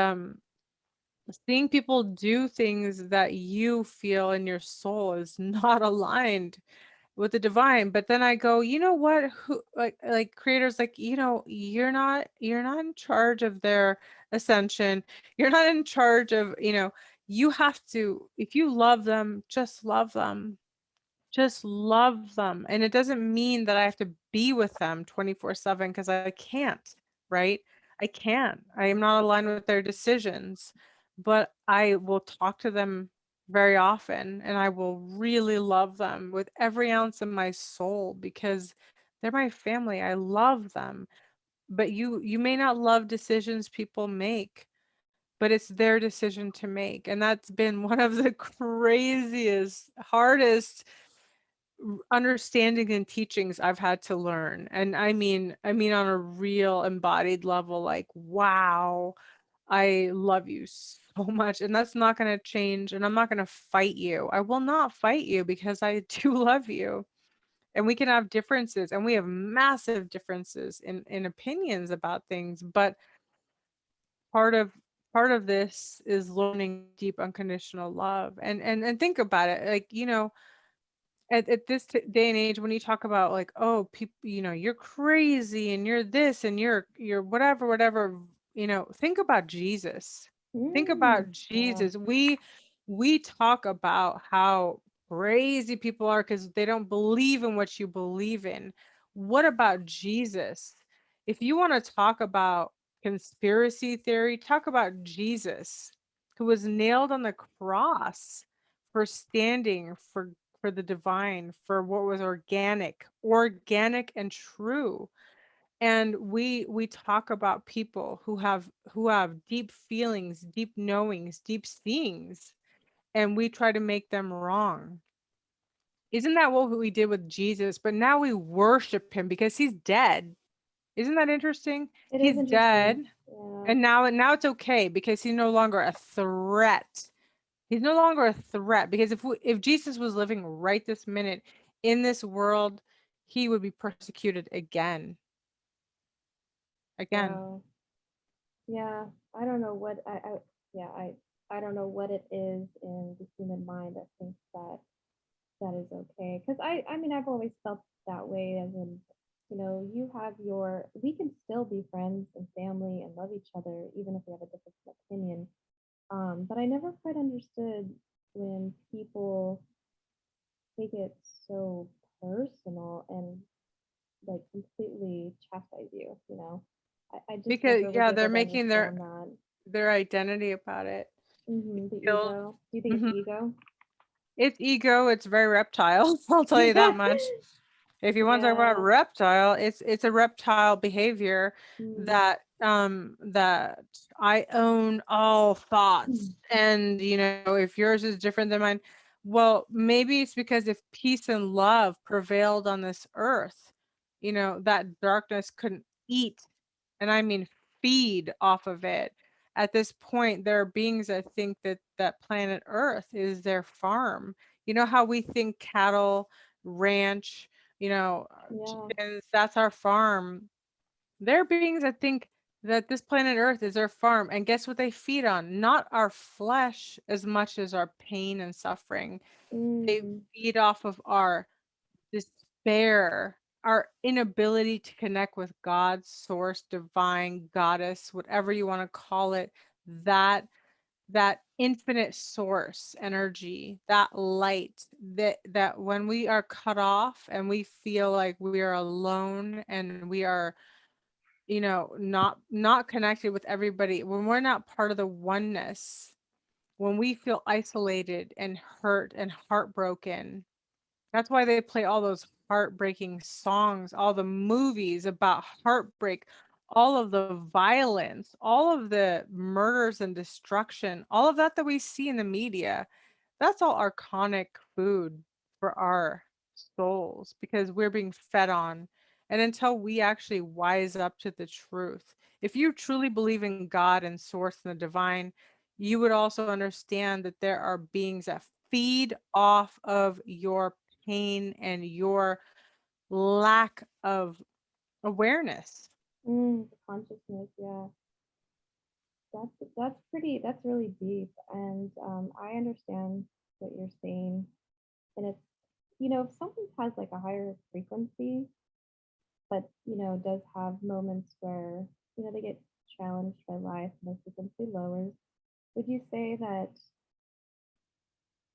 seeing people do things that you feel in your soul is not aligned with the divine. But then I go, you know what? Who like creators like, you're not in charge of their ascension. You're not in charge of, you have to, if you love them, just love them. And it doesn't mean that I have to be with them 24/7 because I can't, right? I can't. I am not aligned with their decisions, but I will talk to them very often and I will really love them with every ounce of my soul because they're my family. I love them. But you may not love decisions people make, but it's their decision to make. And that's been one of the craziest, hardest understanding and teachings I've had to learn. And I mean on a real embodied level, like, wow, I love you so much. And that's not going to change. And I'm not going to fight you. I will not fight you because I do love you. And we can have differences and we have massive differences in opinions about things. But part of part of this is learning deep unconditional love. And think about it. Like, at this day and age when you talk about like, oh, people, you're crazy and you're this and you're whatever, think about Jesus. Think Mm. about Yeah. Jesus. We talk about how crazy people are because they don't believe in what you believe in. What about Jesus? If you want to talk about conspiracy theory, talk about Jesus, who was nailed on the cross for standing for the divine, for what was organic and true. And we talk about people who have deep feelings, deep knowings, deep seeings, and we try to make them wrong. Isn't that what we did with Jesus? But now we worship him because he's dead. Isn't that interesting? It is He's interesting. dead, Yeah. and now it's okay because he's no longer a threat. He's no longer a threat because if Jesus was living right this minute in this world, he would be persecuted again, again. Wow. Yeah. I don't know what I yeah, I don't know what it is in the human mind that thinks that that is okay. Because I mean, I've always felt that way. As in, you have we can still be friends and family and love each other, even if we have a different opinion. But I never quite understood when people take it so personal and like completely chastise you, I just Because never was yeah, they're able to making their understand that. their identity about it. The Feel ego. Do you think it's mhm. ego? It's ego, it's very reptile. I'll tell you that much. If you want to talk about Yeah. reptile, it's a reptile behavior Mm. that I own all thoughts. And if yours is different than mine, well, maybe it's because if peace and love prevailed on this earth, that darkness couldn't eat, and I mean feed off of it. At this point, there are beings that think that planet Earth is their farm. You know how we think cattle, ranch, Yeah. chickens, that's our farm. There are beings that think that this planet Earth is their farm. And guess what they feed on? Not our flesh as much as our pain and suffering. They Mm. feed off of our despair, our inability to connect with God, source, divine, goddess, whatever you want to call it, that that infinite source energy, that light, that when we are cut off and we feel like we are alone and we are not connected with everybody, when we're not part of the oneness, when we feel isolated and hurt and heartbroken. That's why they play all those heartbreaking songs, all the movies about heartbreak, all of the violence, all of the murders and destruction, all of that we see in the media. That's all archonic food for our souls because we're being fed on. And until we actually wise up to the truth, if you truly believe in God and source and the divine, you would also understand that there are beings that feed off of your pain and your lack of awareness. The consciousness, yeah. That's really deep. And I understand what you're saying. And it's, if something has like a higher frequency, but, does have moments where, they get challenged by life and the frequency lowers, would you say that,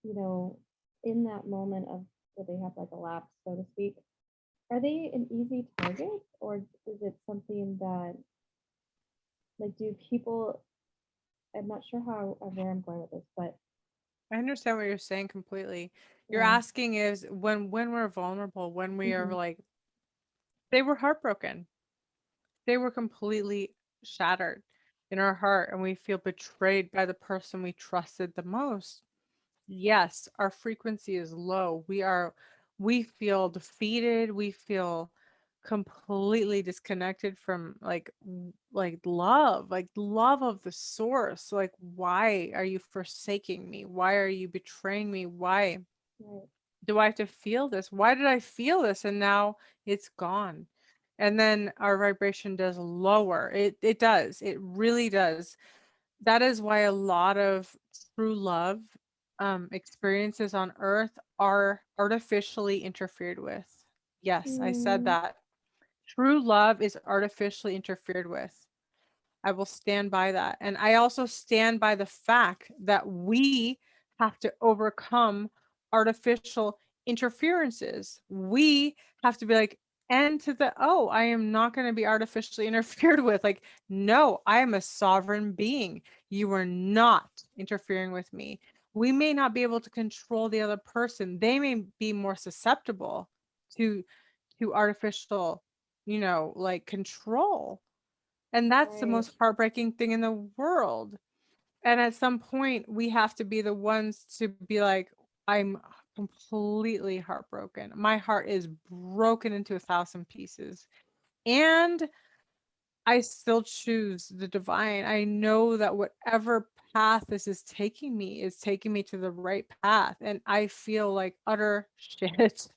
you know, in that moment of where they have like a lapse, so to speak, are they an easy target, or is it something that, like, do people, I'm not sure how where I'm going with this, but I understand what you're saying completely. You're yeah. asking is when we're vulnerable, when we are Hmm. like they were heartbroken. They were completely shattered in our heart and we feel betrayed by the person we trusted the most. Yes, our frequency is low. We feel defeated. We feel completely disconnected from like love of the source. Like, why are you forsaking me? Why are you betraying me? Why Right. do I have to feel this? Why did I feel this? And now it's gone. And then our vibration does lower. It does. It really does. That is why a lot of true love experiences on earth are artificially interfered with. Yes, I said Mm, that. True love is artificially interfered with. I will stand by that. And I also stand by the fact that we have to overcome artificial interferences. We have to be like, and to the, oh, I am not going to be artificially interfered with. Like, no, I am a sovereign being. You are not interfering with me. We may not be able to control the other person. They may be more susceptible to artificial, like control, and that's the right. most heartbreaking thing in the world. And at some point, we have to be the ones to be like, I'm completely heartbroken. My heart is broken into a thousand pieces. And I still choose the divine. I know that whatever path this is taking me to the right path. And I feel like utter shit.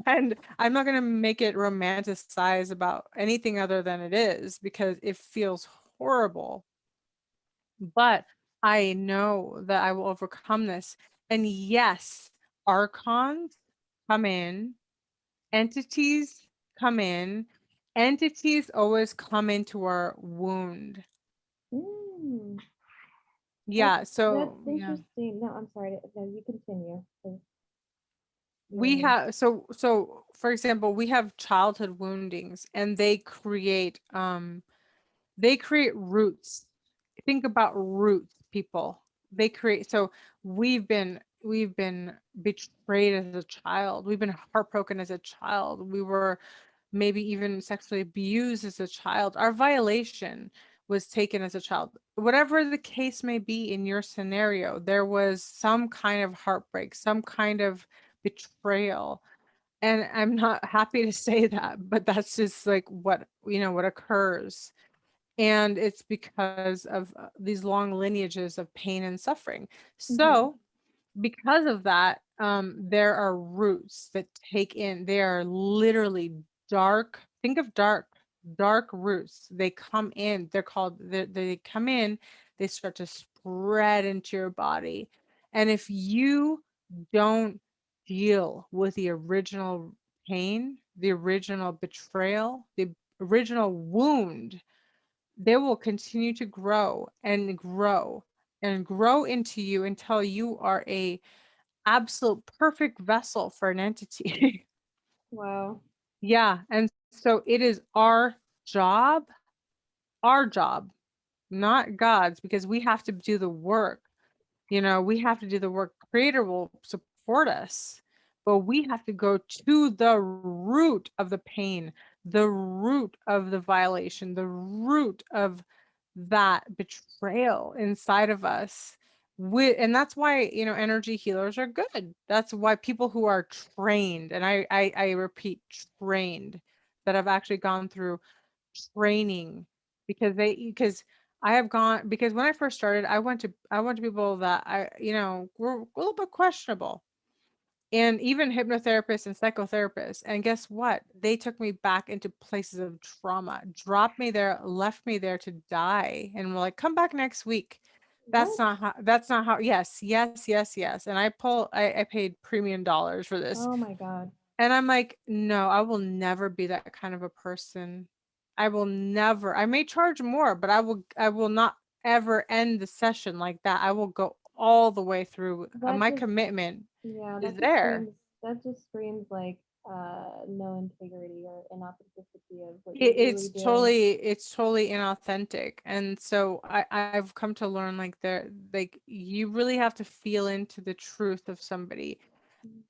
And I'm not going to make it romanticize about anything other than it is because it feels horrible. But I know that I will overcome this. And yes, archons come in, entities come in, entities always come into our wound. Mm, that's Yeah, so that's yeah. interesting. No, I'm sorry. No, you continue. 'Cause We you're have so for example, we have childhood woundings and they create roots. Think about roots, people. They create, so we've been we've been betrayed as a child. We've been heartbroken as a child. We were maybe even sexually abused as a child. Our violation was taken as a child. Whatever the case may be in your scenario, there was some kind of heartbreak, some kind of betrayal. And I'm not happy to say that, but that's just like what, what occurs. And it's because of these long lineages of pain and suffering. Hmm. So, because of that, there are roots that take in, they are literally dark. Think of dark roots. They come in, they come in, they start to spread into your body. And if you don't deal with the original pain, the original betrayal, the original wound, they will continue to grow and grow and grow into you until you are a absolute perfect vessel for an entity. Wow. Yeah, and so it is our job, not God's, because we have to do the work. We have to do the work. Creator will support us, but we have to go to the root of the pain, the root of the violation, the root of that betrayal inside of us. And that's why, energy healers are good. That's why people who are trained, and I repeat, trained, that have actually gone through training, because I have gone, because when I first started, I went to people that were a little bit questionable, and even hypnotherapists and psychotherapists. And guess what? They took me back into places of trauma, dropped me there, left me there to die, and were like, come back next week. What? That's not how, yes, yes, yes, yes. And I paid premium dollars for this. Oh my God. And I'm like, no, I will never be that kind of a person. I will never. I may charge more, but I will not ever end the session like that. I will go all the way through. That My just, commitment yeah, is there. that just screams like no integrity or inauthenticity of what you're It, really it's doing. totally it's totally inauthentic. And so I've come to learn, like, you really have to feel into the truth of somebody.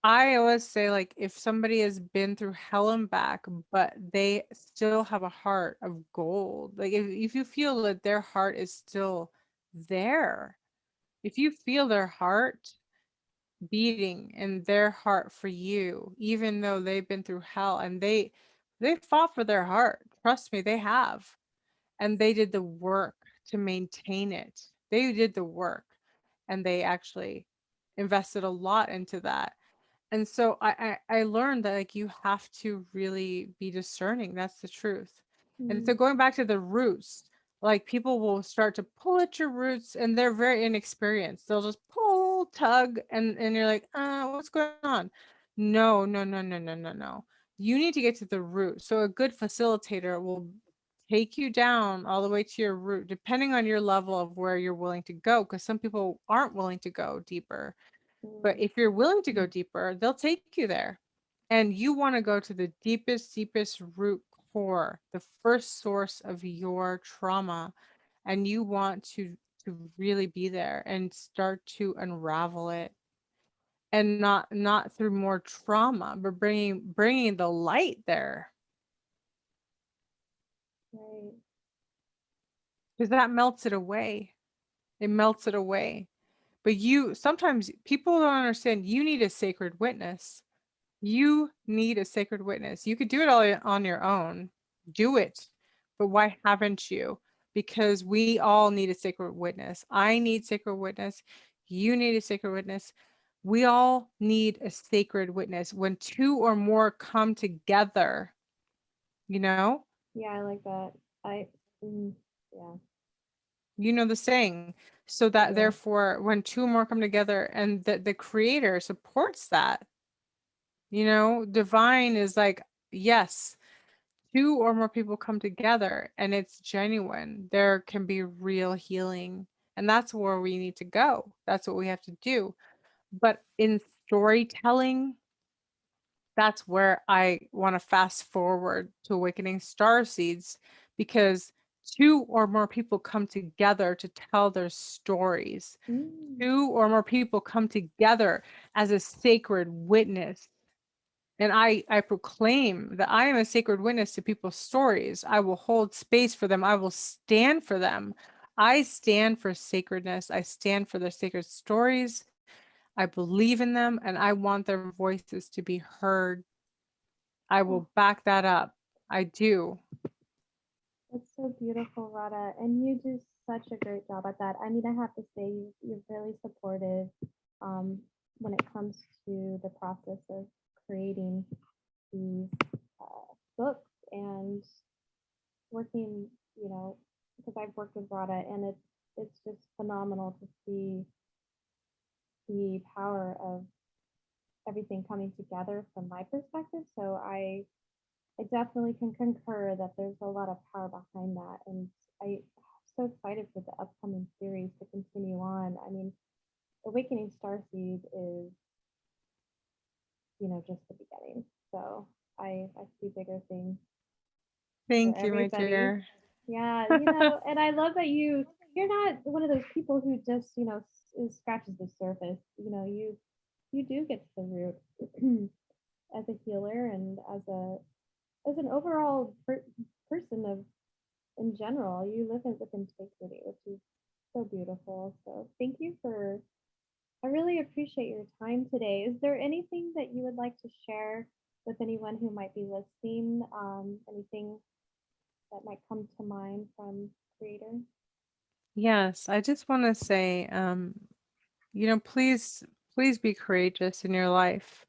I always say, like, if somebody has been through hell and back, but they still have a heart of gold, like, if you feel that their heart is still there, if you feel their heart beating in their heart for you, even though they've been through hell, and they fought for their heart. Trust me, they have. And they did the work to maintain it. They did the work, and they actually invested a lot into that. And so I learned that, like, you have to really be discerning. That's the truth. And Mm. so going back to the roots, like, people will start to pull at your roots, and they're very inexperienced. They'll just pull, tug, and you're like, what's going on? No, no, no, no, no, no, no. You need to get to the root. So a good facilitator will take you down all the way to your root, depending on your level of where you're willing to go, because some people aren't willing to go deeper. But Mm. if you're willing to go deeper, they'll take you there. And you want to go to the deepest, deepest root core, the first source of your trauma. And you want to really be there and start to unravel it. And not through more trauma, but bringing the light there, Right. because that melts it away. It melts it away. But sometimes people don't understand, you need a sacred witness. You need a sacred witness. You could do it all on your own. Do it. But why haven't you? Because we all need a sacred witness. I need sacred witness. You need a sacred witness. We all need a sacred witness. When two or more come together, you know, Yeah, I like that. I, mm, yeah, you know the saying. So I that do. therefore, when two or more come together, and the creator supports that, divine is like, yes, two or more people come together and it's genuine, there can be real healing. And that's where we need to go. That's what we have to do. But in storytelling, that's where I want to fast forward to Awakening Star Seeds, because two or more people come together to tell their stories. Mm. Two or more people come together as a sacred witness. And I proclaim that I am a sacred witness to people's stories. I will hold space for them. I will stand for them. I stand for sacredness. I stand for their sacred stories. I believe in them and I want their voices to be heard. I Oh, will back that up. I do. that's so beautiful, Radha. And you do such a great job at that. I mean, I have to say, you're really supportive um, when it comes to the process of creating these books and working, you know, because I've worked with Radha and it's just phenomenal to see the power of everything coming together from my perspective. So I definitely can concur that there's a lot of power behind that. And I'm so excited for the upcoming series to continue on. I mean, Awakening Starseed is, just the beginning. So I see bigger things for Thank you, my everybody. dear. Yeah, and I love that you're not one of those people who just, scratches the surface. You do get to the root as a healer and as an overall person of in general. You live with integrity, which is so beautiful. So thank you for. I really appreciate your time today. Is there anything that you would like to share with anyone who might be listening? Anything that might come to mind from creator? Yes, I just want to say, please be courageous in your life.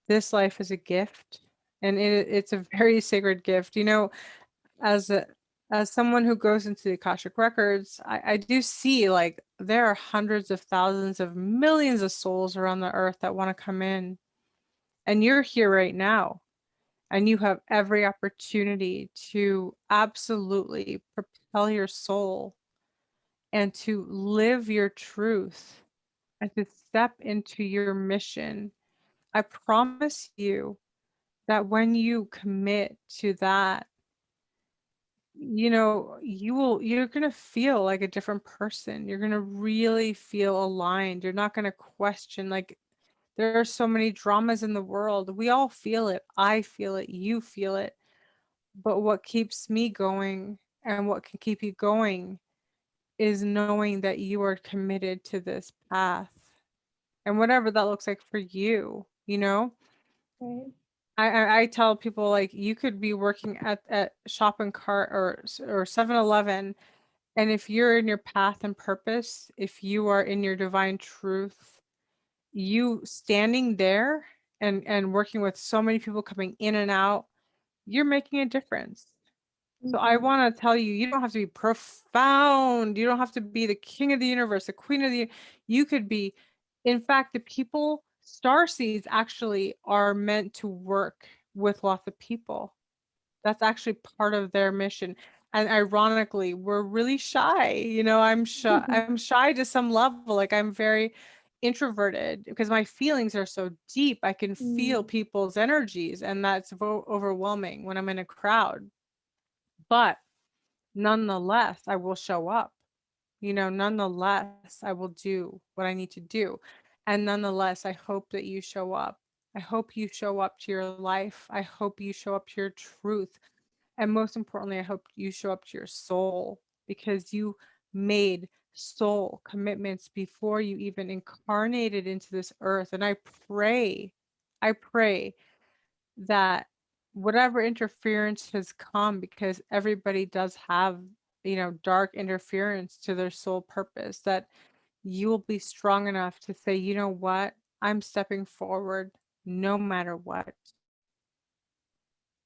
This life is a gift, and it's a very sacred gift. As a as someone who goes into the Akashic records, I do see like there are hundreds of thousands of millions of souls around the earth that want to come in, and you're here right now, and you have every opportunity to absolutely propel your soul and to live your truth and to step into your mission. I promise you that when you commit to that, you're going to feel like a different person. You're going to really feel aligned. You're not going to question, like, there are so many dramas in the world. We all feel it. I feel it. You feel it. But what keeps me going and what can keep you going is knowing that you are committed to this path and whatever that looks like for you, you know? Right. I tell people, like, you could be working at shopping cart or 7-Eleven, and if you're in your path and purpose, if you are in your divine truth, you standing there and working with so many people coming in and out, you're making a difference. So I Mm-hmm. want to tell you, you don't have to be profound. You don't have to be the king of the universe, the queen of the. You could be, in fact, the people, star seeds actually are meant to work with lots of people. That's actually part of their mission. And ironically, we're really shy. I'm shy. I'm shy to some level. Like, I'm very introverted because my feelings are so deep. I can feel Mm, people's energies, and that's overwhelming when I'm in a crowd. But nonetheless, I will show up. Nonetheless, I will do what I need to do. And nonetheless, I hope that you show up. I hope you show up to your life. I hope you show up to your truth. And most importantly, I hope you show up to your soul, because you made soul commitments before you even incarnated into this earth. And I pray that whatever interference has come, because everybody does have, dark interference to their soul purpose, that you will be strong enough to say, you know what, I'm stepping forward no matter what,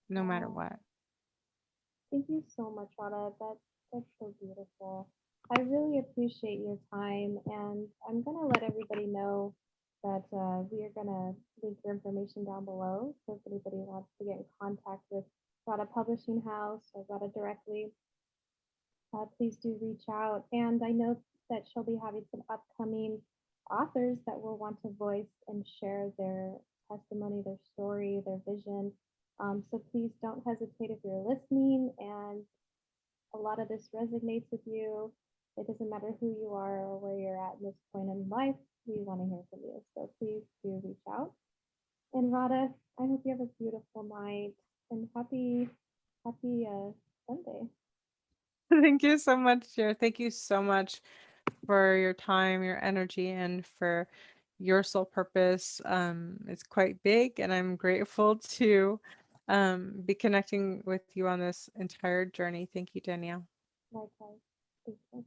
no matter wow. what. Thank you so much, Radha. That's so beautiful. I really appreciate your time, and I'm gonna let everybody know that we are gonna link your information down below. So if anybody wants to get in contact with Radha Publishing House or Radha directly, please do reach out. And I know that she'll be having some upcoming authors that will want to voice and share their testimony, their story, their vision. So please don't hesitate if you're listening and a lot of this resonates with you, it doesn't matter who you are or where you're at in this point in life, we want to hear from you. So please do reach out. And Radha, I hope you have a beautiful night and happy Sunday. Thank you so much, Jared. Thank you so much for your time, your energy, and for your sole purpose. It's quite big, and I'm grateful to be connecting with you on this entire journey. Thank you, Danielle. Likewise. Thank you.